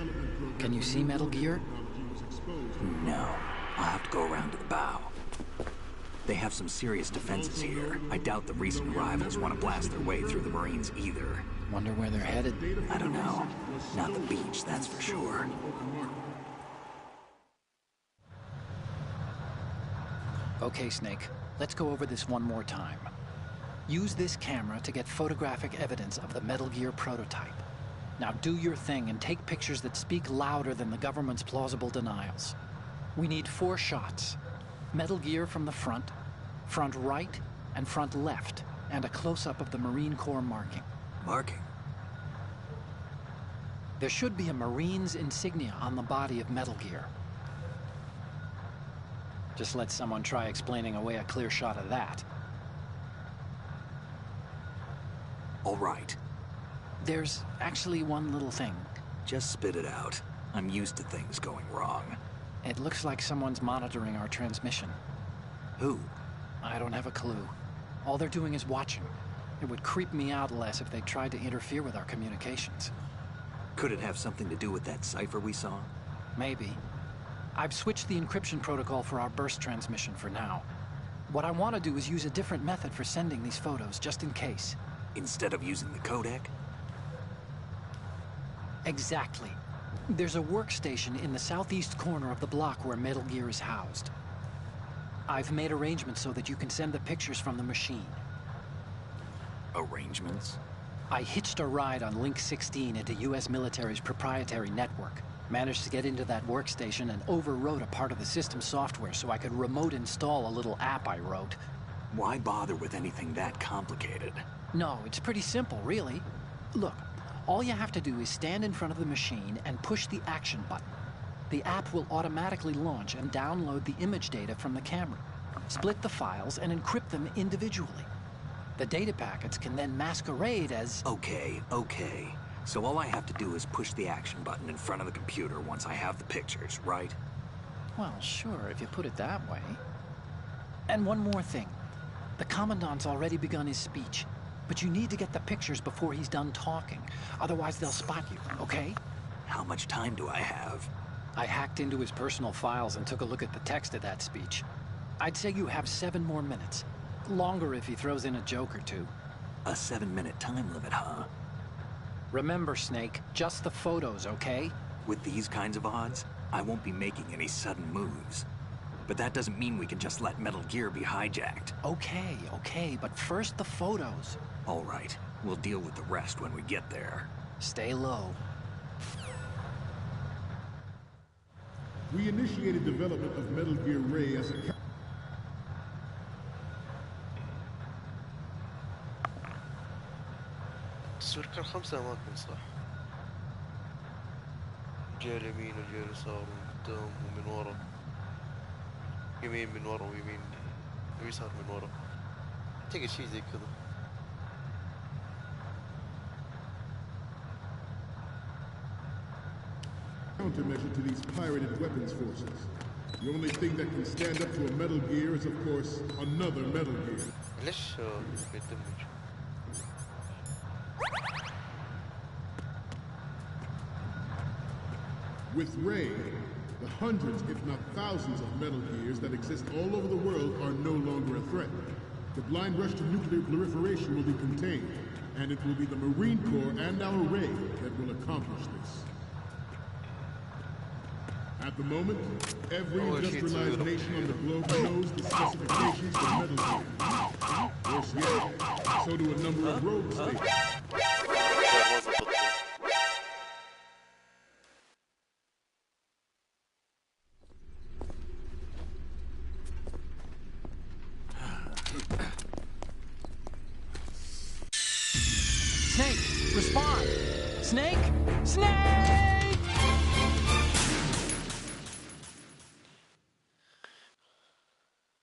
Can you see Metal Gear? No. I'll have to go around to the bow. They have some serious defenses here. I doubt the recent arrivals want to blast their way through the Marines either. Wonder where they're headed. I don't know. Not the beach, that's for sure. Okay, Snake. Let's go over this one more time. Use this camera to get photographic evidence of the Metal Gear prototype. Now do your thing and take pictures that speak louder than the government's plausible denials. We need 4 shots. Metal Gear from the front right, and front left, and a close-up of the Marine Corps marking. Marking? There should be a Marine's insignia on the body of Metal Gear. Just let someone try explaining away a clear shot of that. All right. There's actually one little thing. Just spit it out. I'm used to things going wrong. It looks like someone's monitoring our transmission. Who? I don't have a clue. All they're doing is watching. It would creep me out less if they tried to interfere with our communications. Could it have something to do with that cipher we saw? Maybe. I've switched the encryption protocol for our burst transmission for now. What I want to do is use a different method for sending these photos, just in case. Instead of using the codec? Exactly. There's a workstation in the southeast corner of the block where Metal Gear is housed. I've made arrangements so that you can send the pictures from the machine. Arrangements? I hitched a ride on Link 16 into US military's proprietary network. Managed to get into that workstation and overwrote a part of the system software so I could remote install a little app I wrote. Why bother with anything that complicated? No, it's pretty simple, really. Look, all you have to do is stand in front of the machine and push the action button. The app will automatically launch and download the image data from the camera, split the files, and encrypt them individually. The data packets can then masquerade as... Okay. So all I have to do is push the action button in front of the computer once I have the pictures, right? Well, sure, if you put it that way. And one more thing. The Commandant's already begun his speech, but you need to get the pictures before he's done talking. Otherwise, they'll spot you, okay? How much time do I have? I hacked into his personal files and took a look at the text of that speech. I'd say you have 7 more minutes. Longer if he throws in a joke or two. A 7-minute time limit, huh? Remember, Snake, just the photos, okay? With these kinds of odds, I won't be making any sudden moves. But that doesn't mean we can just let Metal Gear be hijacked. Okay, but first the photos. All right, we'll deal with the rest when we get there. Stay low. We initiated development of Metal Gear Ray as a التصوير كان 5 أماكن صح؟ جهة اليمين وجهة اليسار ومن قدام ومن ورا. يمين من ورا ويمين ويسار من ورا. أعتقد شي زي كذا. countermeasure to these pirated weapons forces. The only thing that can stand up to a Metal Gear is, of course, another Metal Gear. ليش بيدمج؟ With Ray, the hundreds, if not thousands, of Metal Gears that exist all over the world are no longer a threat. The blind rush to nuclear proliferation will be contained, and it will be the Marine Corps and our Ray that will accomplish this. At the moment, every industrialized nation on the globe knows the specifications for Metal Gear. Worse yet, so do a number of rogue states. Snake, respond! Snake! Snake!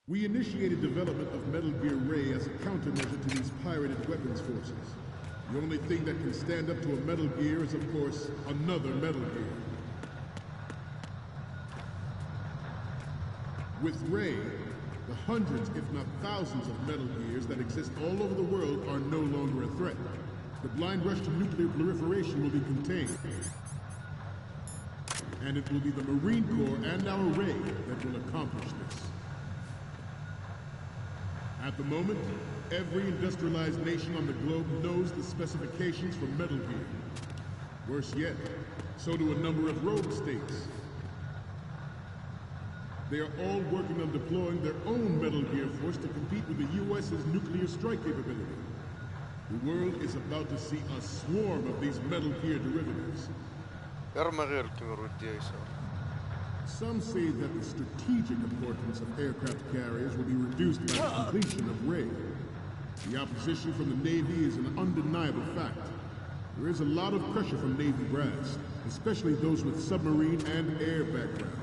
We initiated development of Metal Gear Ray as a countermeasure to these pirated weapons forces. The only thing that can stand up to a Metal Gear is, of course, another Metal Gear. With Ray, the hundreds, if not thousands, of Metal Gears that exist all over the world are no longer a threat. The blind rush to nuclear proliferation will be contained. And it will be the Marine Corps and our Ray that will accomplish this. At the moment, every industrialized nation on the globe knows the specifications for Metal Gear. Worse yet, so do a number of rogue states. They are all working on deploying their own Metal Gear force to compete with the U.S.'s nuclear strike capability. The world is about to see a swarm of these Metal Gear derivatives. Some say that the strategic importance of aircraft carriers will be reduced by the completion of Ray. The opposition from the Navy is an undeniable fact. There is a lot of pressure from Navy brass, especially those with submarine and air background.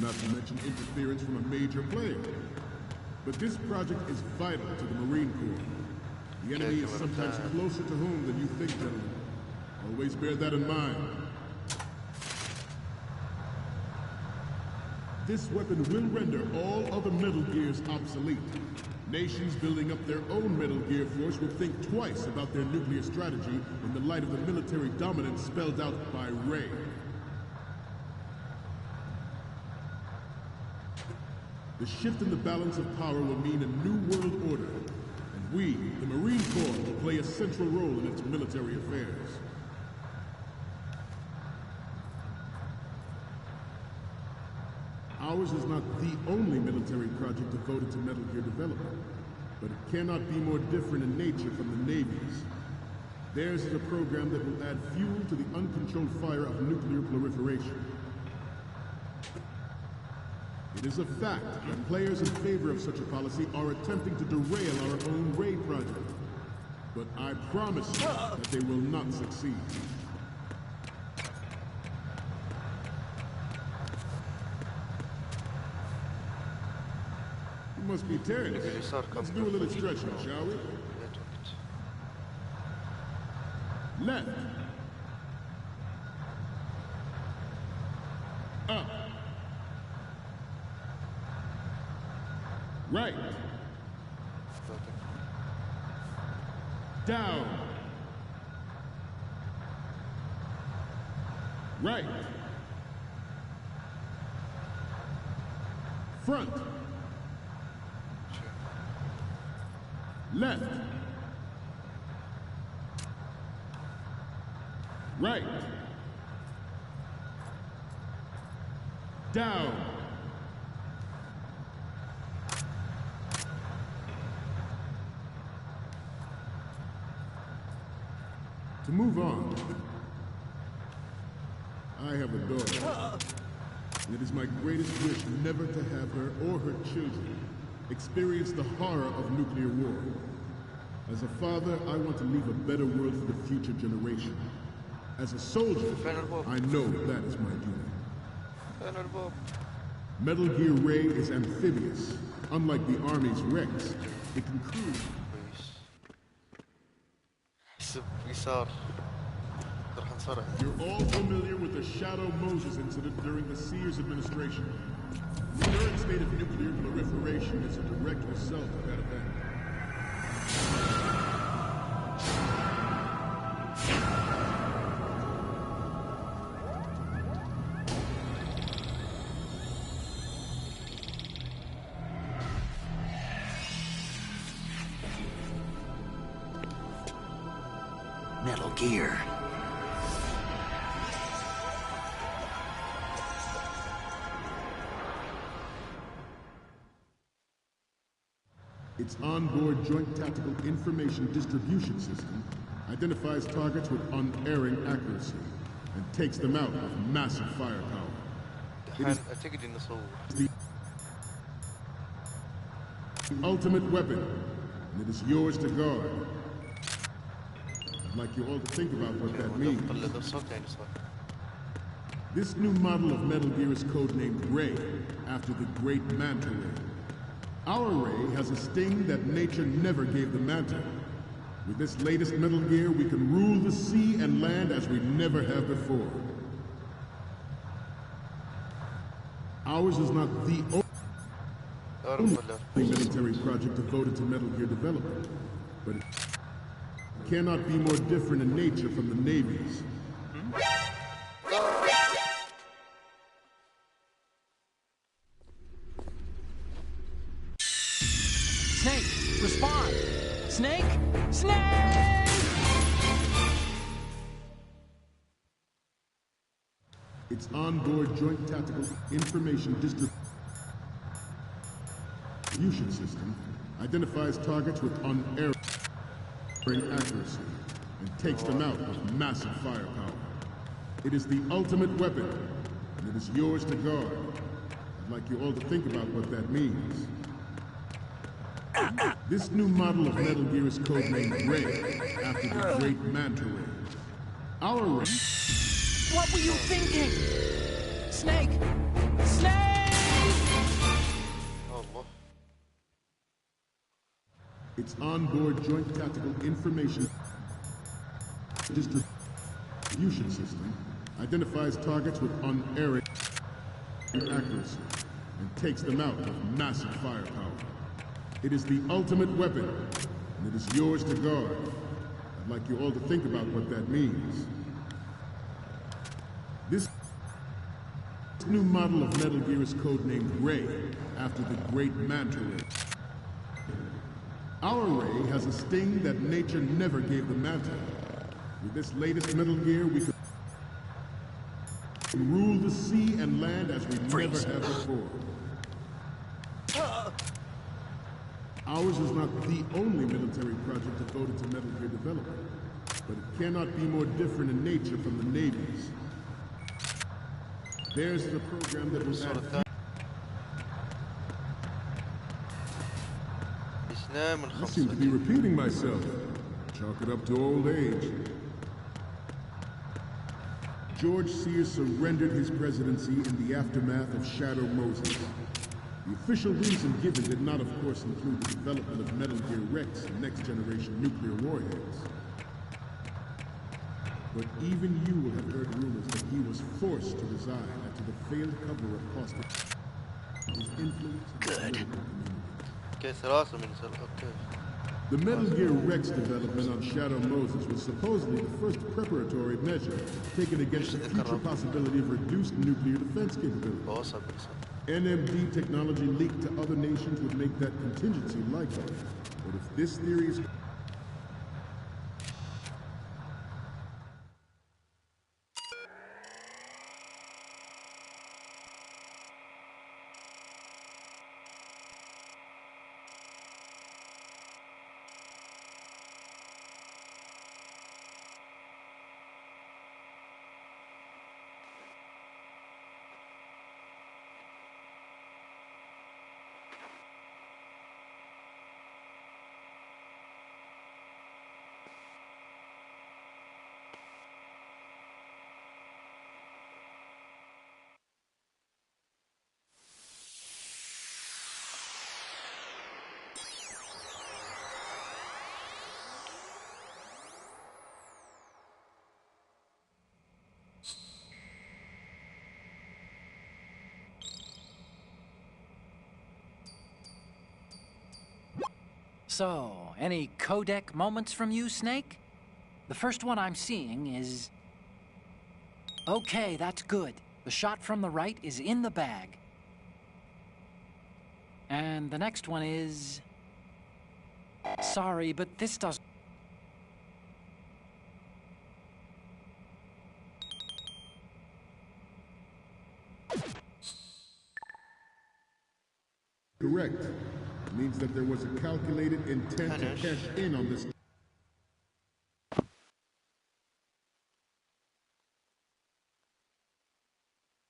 Not to mention interference from a major player. But this project is vital to the Marine Corps. The enemy is sometimes closer to home than you think, gentlemen. Always bear that in mind. This weapon will render all other Metal Gears obsolete. Nations building up their own Metal Gear force will think twice about their nuclear strategy in the light of the military dominance spelled out by Ray. The shift in the balance of power will mean a new world order, and we, the Marine Corps, will play a central role in its military affairs. Ours is not the only military project devoted to Metal Gear development, but it cannot be more different in nature from the Navy's. Theirs is a program that will add fuel to the uncontrolled fire of nuclear proliferation. It is a fact that players in favor of such a policy are attempting to derail our own Ray project. But I promise you that they will not succeed. You must be tired. Let's do a little stretching, shall we? Left. Up. Right. Down. Right. Front. Left. Right. Down. To move on, I have a daughter. It is my greatest wish never to have her or her children experience the horror of nuclear war. As a father, I want to leave a better world for the future generation. As a soldier, I know that is my duty. Metal Gear Ray is amphibious. Unlike the Army's Rex, it can cruise. You're all familiar with the Shadow Moses incident during the Sears administration. The current state of nuclear proliferation is a direct result of that event. Metal Gear. Its onboard Joint Tactical Information Distribution System identifies targets with unerring accuracy and takes them out with massive firepower. It is the ultimate weapon, and it is yours to guard. I'd like you all to think about what that means. This new model of Metal Gear is codenamed Ray, after the great Manta Ray. Our Ray has a sting that nature never gave the Manta. With this latest Metal Gear, we can rule the sea and land as we never have before. Ours is not the only military project devoted to Metal Gear development, but it cannot be more different in nature from the Navy's. Snake, respond! Snake! Snake! Its onboard Joint Tactical Information Distribution System identifies targets with unerring accuracy and takes them out with massive firepower. It is the ultimate weapon, and it is yours to guard. I'd like you all to think about what that means. This new model of Metal Gear is codenamed Ray, after the great Manta Ray. Our Ray... What were you thinking? Snake! Snake! Its onboard joint tactical information distribution system identifies targets with unerring accuracy and takes them out with massive firepower. It is the ultimate weapon, and it is yours to guard. I'd like you all to think about what that means. This new model of Metal Gear is codenamed Ray, after the great Manta Ray. Our Ray has a sting that nature never gave the Manta. With this latest Metal Gear, we can rule the sea and land as we never have before. Ours is not the only military project devoted to Metal Gear development, but it cannot be more different in nature from the Navy's. Theirs is a program that will add... I seem to be repeating myself. Chalk it up to old age. George Sears surrendered his presidency in the aftermath of Shadow Moses. The official reason given did not, of course, include the development of Metal Gear Rex and next-generation nuclear warheads. But even you will have heard rumors that he was forced to resign after the failed cover-up cost his influence. Good. The Metal Gear Rex development on Shadow Moses was supposedly the first preparatory measure taken against the future possibility of reduced nuclear defense capability. NMD technology leaked to other nations would make that contingency likely. But if this theory is... So, any codec moments from you, Snake? The first one I'm seeing is... Okay, that's good. The shot from the right is in the bag. And the next one is... Sorry, but this doesn't... Correct. It means that there was a calculated intent to cash in on this.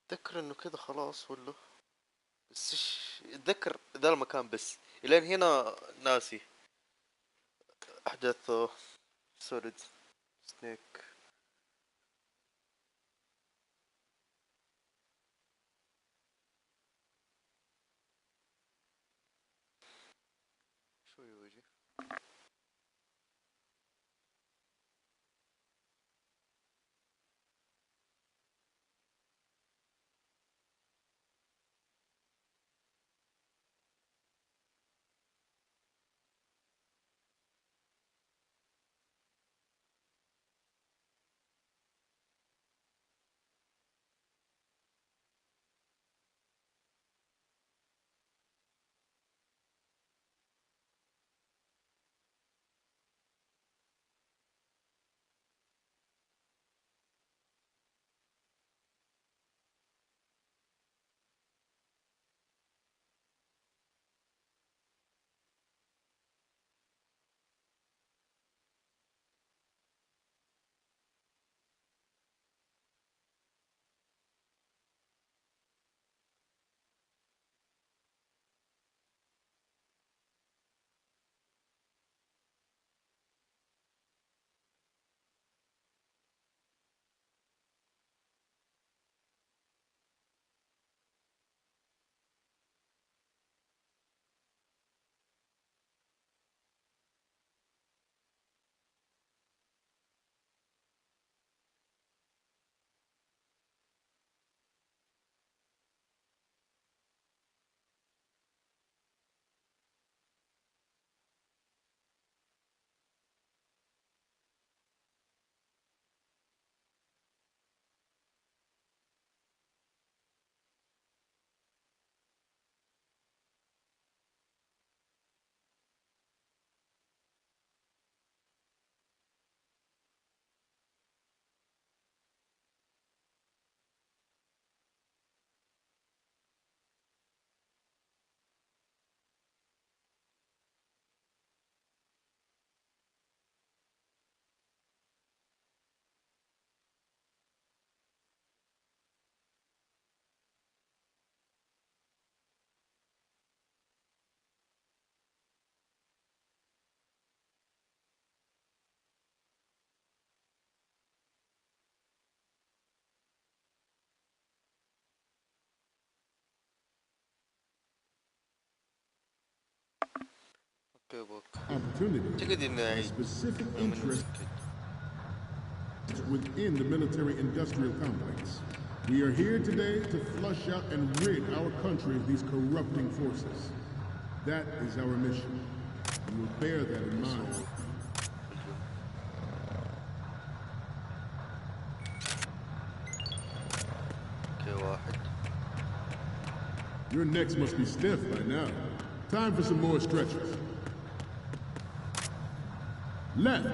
اتذكر انه كده خلاص ولا بس اتذكر ذا المكان بس الين هنا ناسي احداث سوليد سنيك. شوي وجه Opportunity أعتقد إنه and عيد specific أنا ماني interests متأكد. within the military-industrial complex. We are here today to flush out and rid our country of these corrupting forces. That is our mission. We will bear that in mind. اوكي واحد. Your necks must be stiff by now. Time for some more stretches. Left.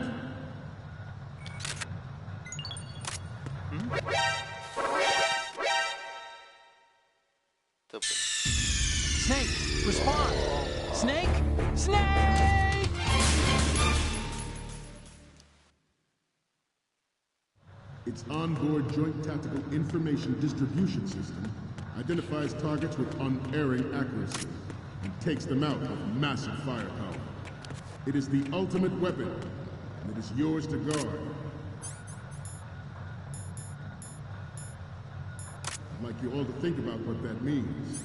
طب Snake, respond! Snake! Snake! Its onboard Joint Tactical Information Distribution System identifies targets with unerring accuracy and takes them out with massive firepower. It is the ultimate weapon, and it is yours to guard. I'd like you all to think about what that means.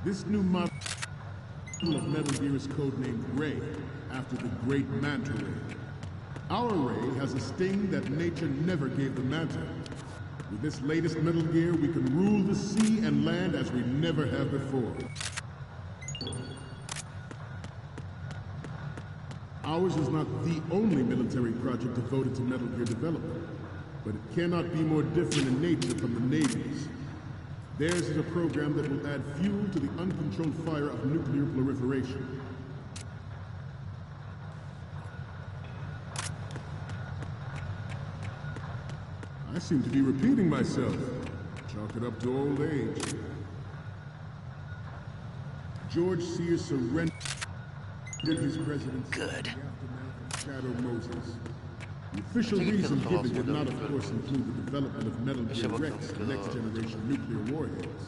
This new model of Metal Gear is codenamed Ray, after the great Manta Ray. Our Ray has a sting that nature never gave the Manta. With this latest Metal Gear, we can rule the sea and land as we never have before. Ours is not the only military project devoted to Metal Gear development, but it cannot be more different in nature from the Navy's. Theirs is a program that will add fuel to the uncontrolled fire of nuclear proliferation. I seem to be repeating myself. Chalk it up to old age. George Sears surrendered his presidency. Good. In the aftermath of Shadow Moses. The official reason given did not, of course, include the development of Metal Gear Rex and next-generation nuclear warheads.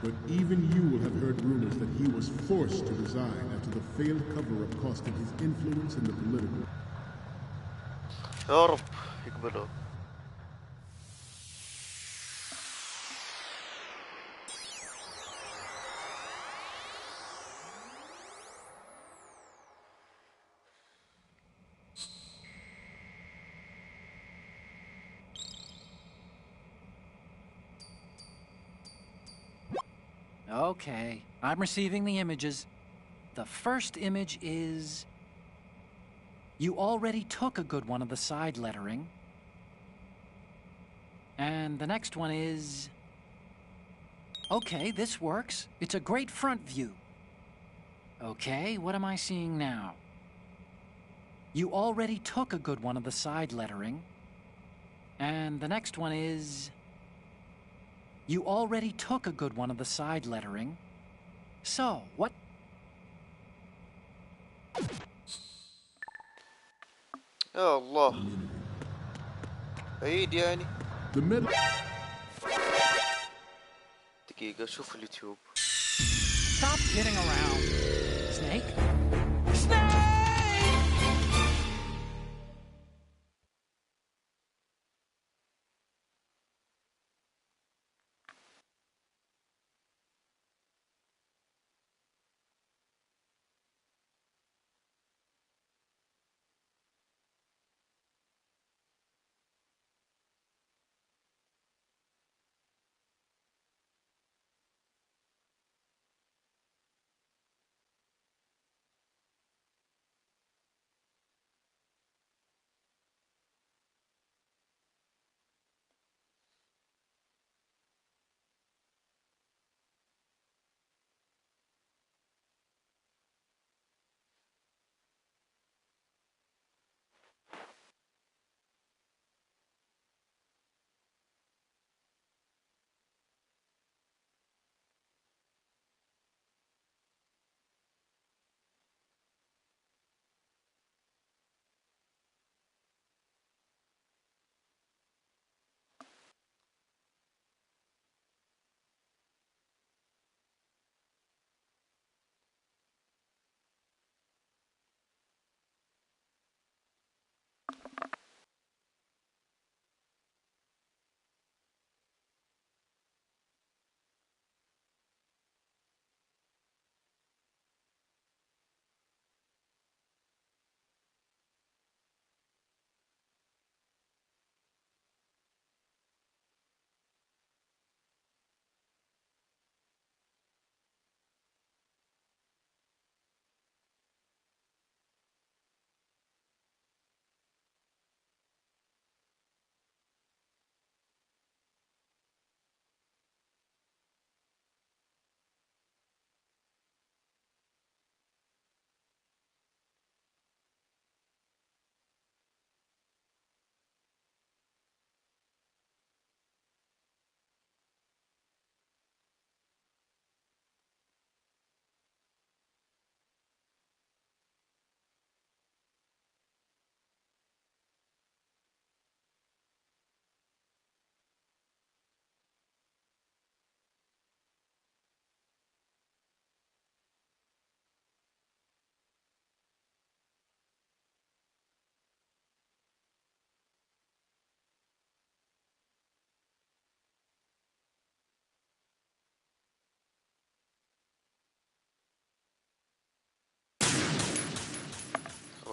But even you will have heard rumors that he was forced to resign after the failed cover-up costing his influence in the political. يا رب يقبلوا. Okay, I'm receiving the images. The first image is... You already took a good one of the side lettering. And the next one is... Okay, this works. It's a great front view. Okay, what am I seeing now? You already took a good one of the side lettering. And the next one is... You already took a good one of the side lettering. So, what... يا الله. عيد يعني. The middle. دقيقة شوف اليوتيوب. Stop kidding around. Snake? Snake!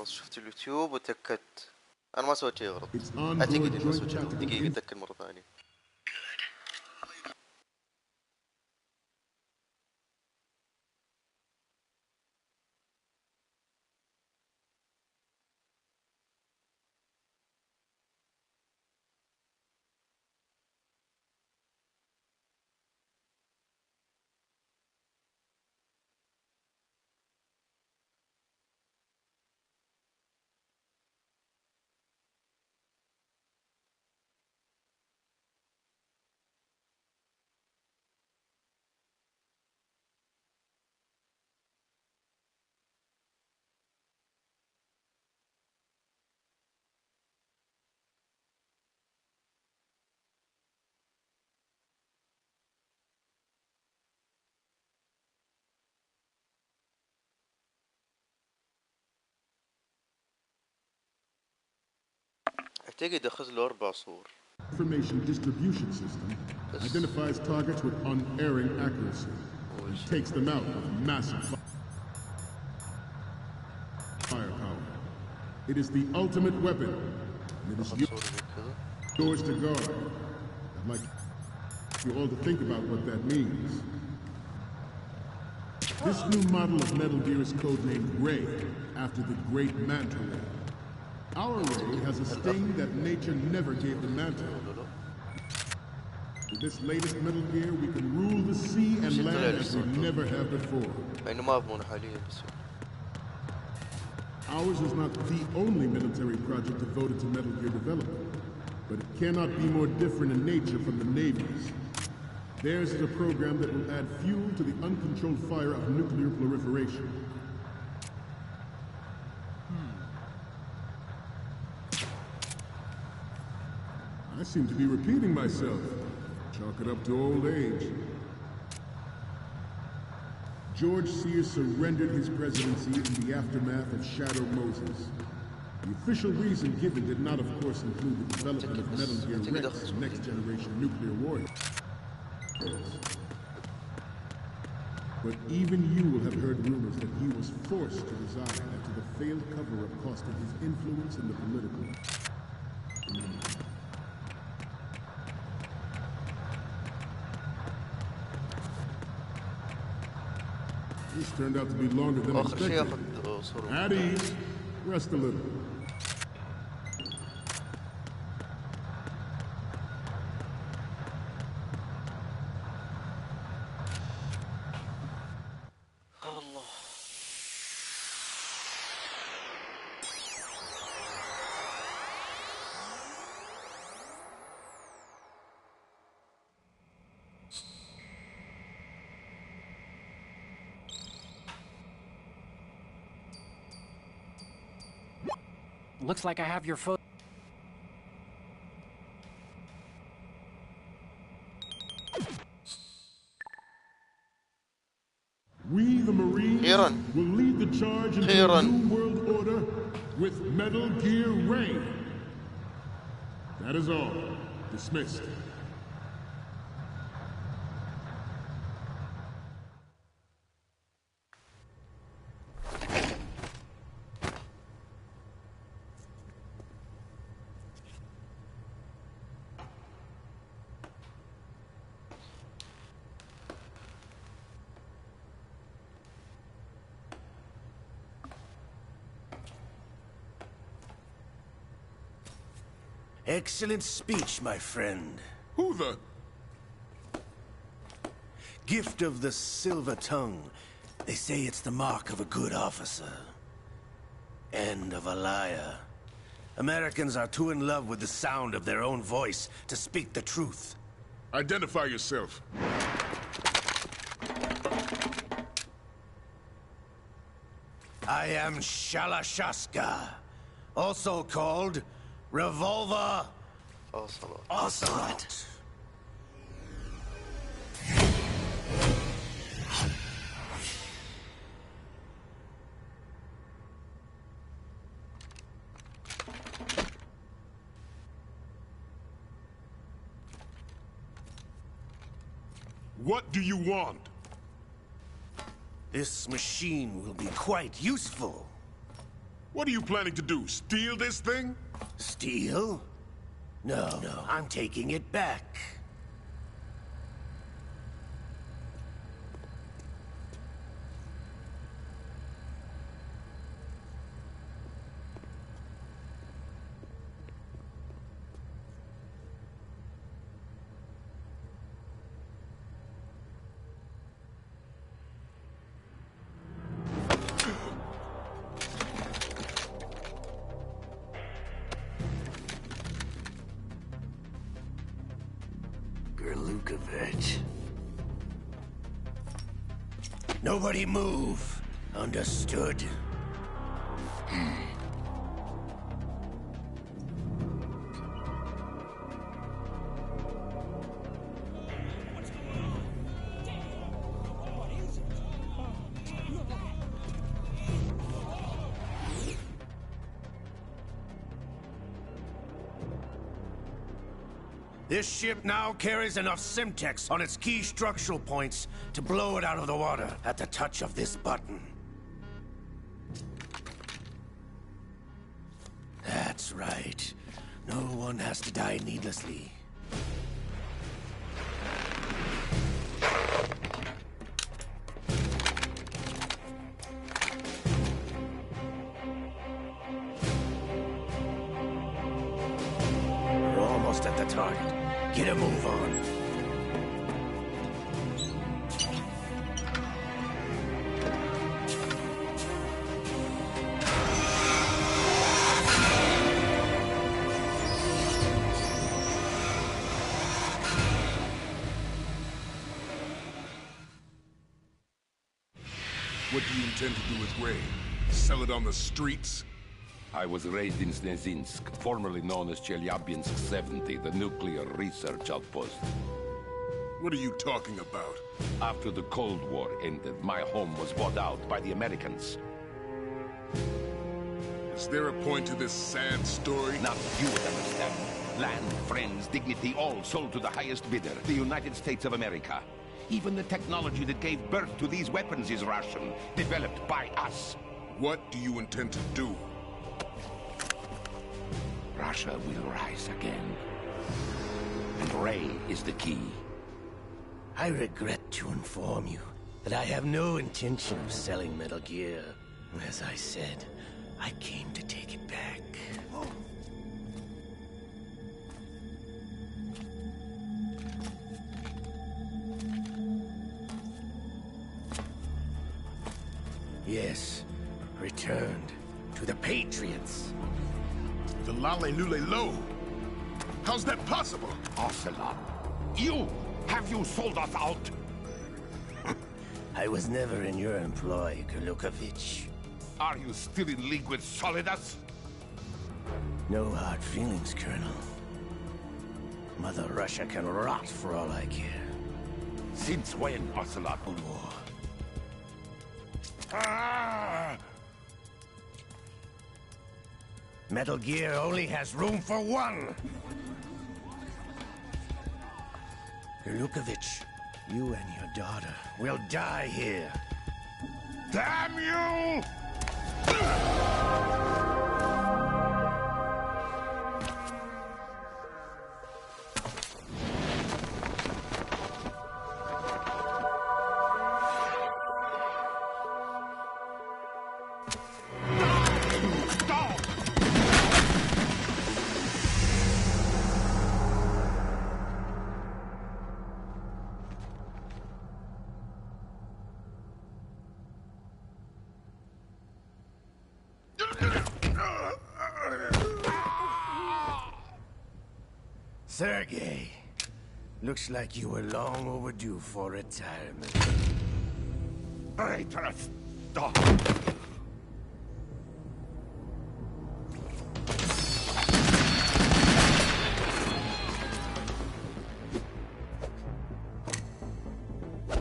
خلاص شفت اليوتيوب وتأكدت. انا ما سويت شيء غلط. It's onboard اعتقد اني ما joint سويت شيء غلط. tactical دقيقة اتأكد مرة ثانية. اعتقد اخذ له 4 صور. Information distribution system identifies targets with unerring accuracy and takes them out with massive firepower. It is the ultimate weapon, and it is yours to guard. I'd like you all to think about what that means. This new model of Metal Gear is codenamed Ray, after the Great Manta Ray. Our ray has a sting that nature never gave the Manta. With this latest Metal Gear, we can rule the sea and land as we never have before. Ours is not the only military project devoted to Metal Gear development, but it cannot be more different in nature from the Navy's. Theirs is a program that will add fuel to the uncontrolled fire of nuclear proliferation. I seem to be repeating myself. Chalk it up to old age. George Sears surrendered his presidency in the aftermath of Shadow Moses. The official reason given did not, of course, include the development of Metal Gear Rex and next-generation nuclear warriors. But even you will have heard rumors that he was forced to resign after the failed cover-up cost him his influence in the political. This turned out to be longer than expected. At ease. Rest a little. Looks like I have your photo. We, the Marines, will lead the charge into a new world order with Metal Gear Ray. That is all. Dismissed. Excellent speech, my friend. Who the? Gift of the silver tongue. They say it's the mark of a good officer. And of a liar. Americans are too in love with the sound of their own voice to speak the truth. Identify yourself. I am Shalashaska, also called Revolver Ocelot. What do you want? This machine will be quite useful. What are you planning to do, steal this thing? Steal? No, I'm taking it back. Nobody move. Understood? This ship now carries enough Simtex on its key structural points to blow it out of the water at the touch of this button. That's right. No one has to die needlessly. We're almost at the target. Get a move on. What do you intend to do with Ray? Sell it on the streets? I was raised in Inst, formerly known as Chelyabinsk 70, the nuclear research outpost. What are you talking about? After the Cold War ended, my home was bought out by the Americans. Is there a point to this sad story? Now you would understand. Land, friends, dignity, all sold to the highest bidder, the United States of America. Even the technology that gave birth to these weapons is Russian, developed by us. What do you intend to do? Russia will rise again. And Ray is the key. I regret to inform you that I have no intention of selling Metal Gear. As I said, I came to take it back. Yes, returned to the Patriots. The Lale Lule Lo? How's that possible? Ocelot, have you sold us out? I was never in your employ, Gurlukovich. Are you still in league with Solidus? No hard feelings, Colonel. Mother Russia can rot for all I care. Since when, Ocelot? War. Metal Gear only has room for one! Gurlukovich, you and your daughter will die here. Damn you! Sergei, looks like you were long overdue for retirement. Traitorous dog!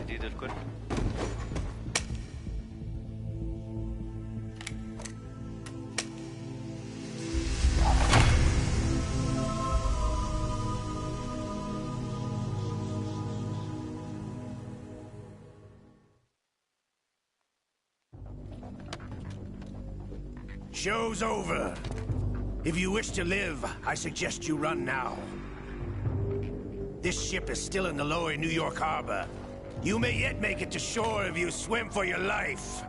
جديد الكل. show's over. If you wish to live, I suggest you run now. This ship is still in the lower New York harbor. You may yet make it to shore if you swim for your life.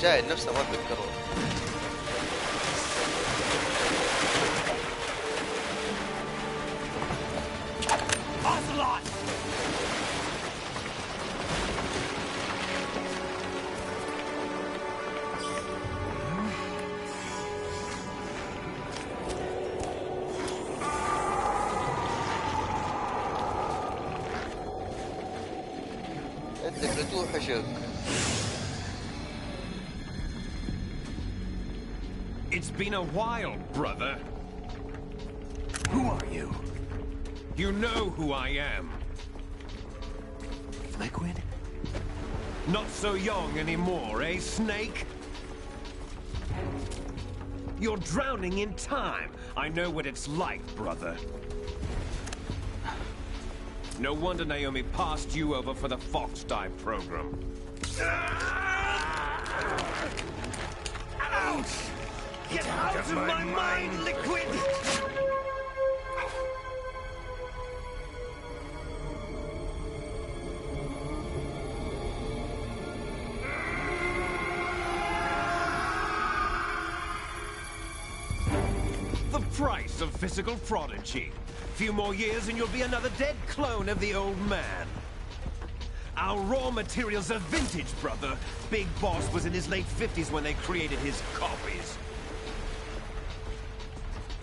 المشاهد نفسه ما تذكره. عندك لتوحشك. It's been a while, brother. Who are you? You know who I am. Liquid? Not so young anymore, eh, Snake? You're drowning in time. I know what it's like, brother. No wonder Naomi passed you over for the Fox Dive program. Ouch! Get out of my mind, Liquid! The price of physical prodigy. Few more years and you'll be another dead clone of the old man. Our raw materials are vintage, brother. Big Boss was in his late 50s when they created his copies.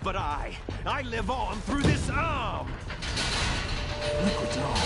But I live on through this arm! Liquid's on.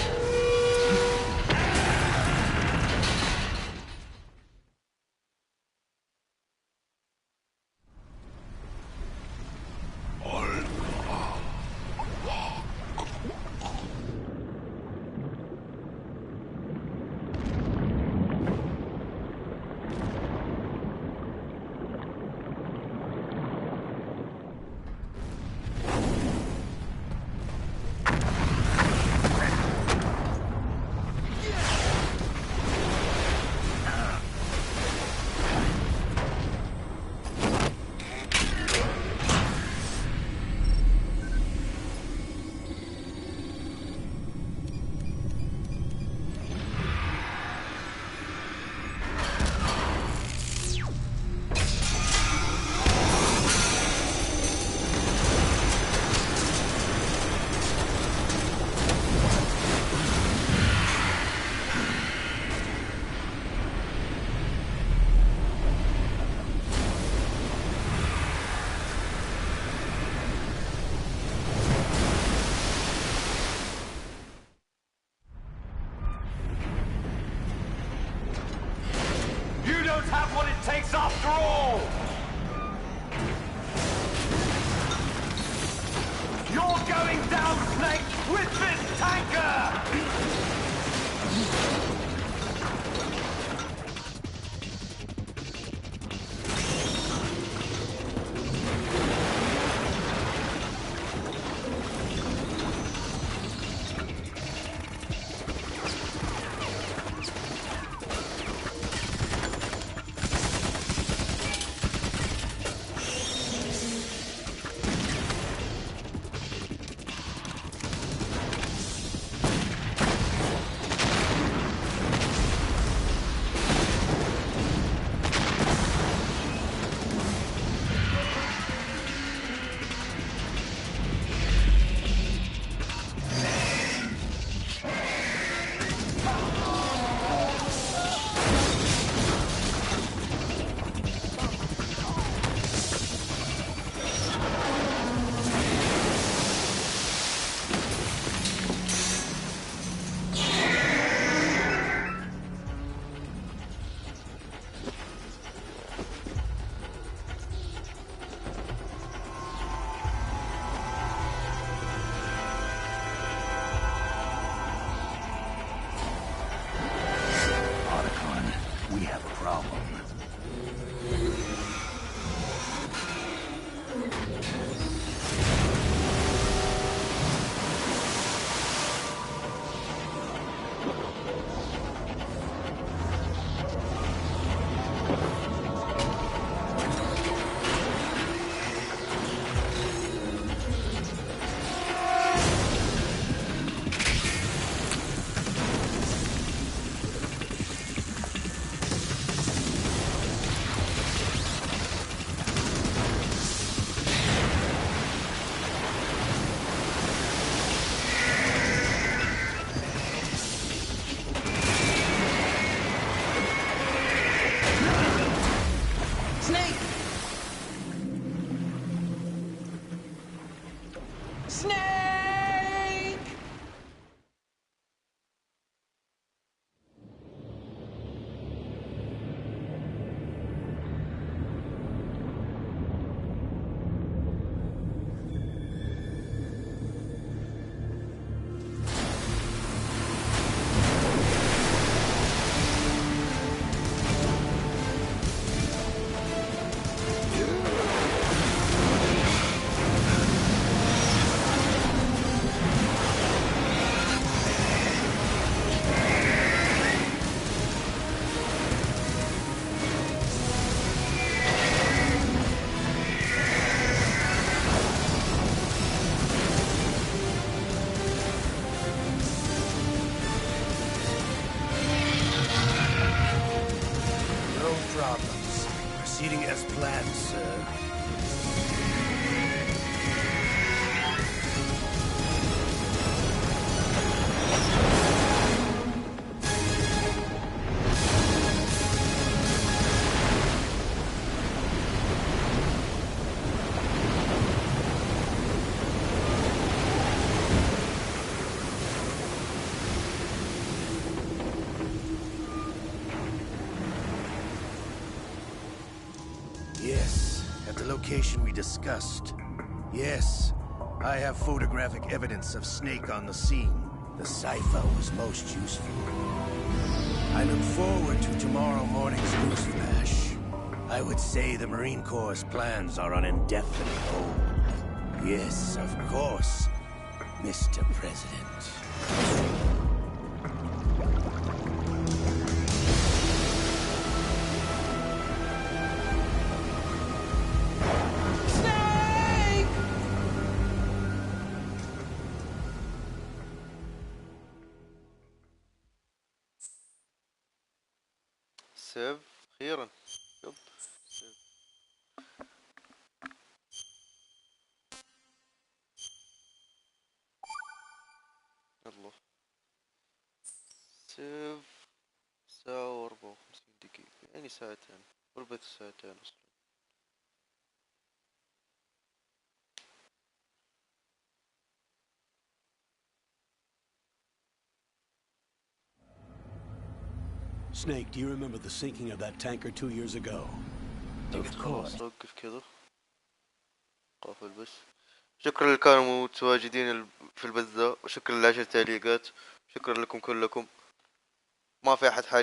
Have what it takes after all! You're going down, Snake, with this tanker! proceeding as planned, sir. Yes, at the location we discussed. Yes, I have photographic evidence of Snake on the scene. The cipher was most useful. I look forward to tomorrow morning's newsflash. I would say the Marine Corps' plans are on indefinite hold. Yes, of course, Mr. President. سيف أخيرا. يب سيف. يلا سيف. ساعة و54 دقيقة، يعني ساعتين، قربت ساعتين أصلا. Snake, do you remember the sinking of that tanker 2 years ago? Of course. وقف كذا قافل بس. شكرا اللي كانوا متواجدين في البث ذا، وشكرا اللي عشر تعليقات. شكرا لكم كلكم. ما في أحد حالي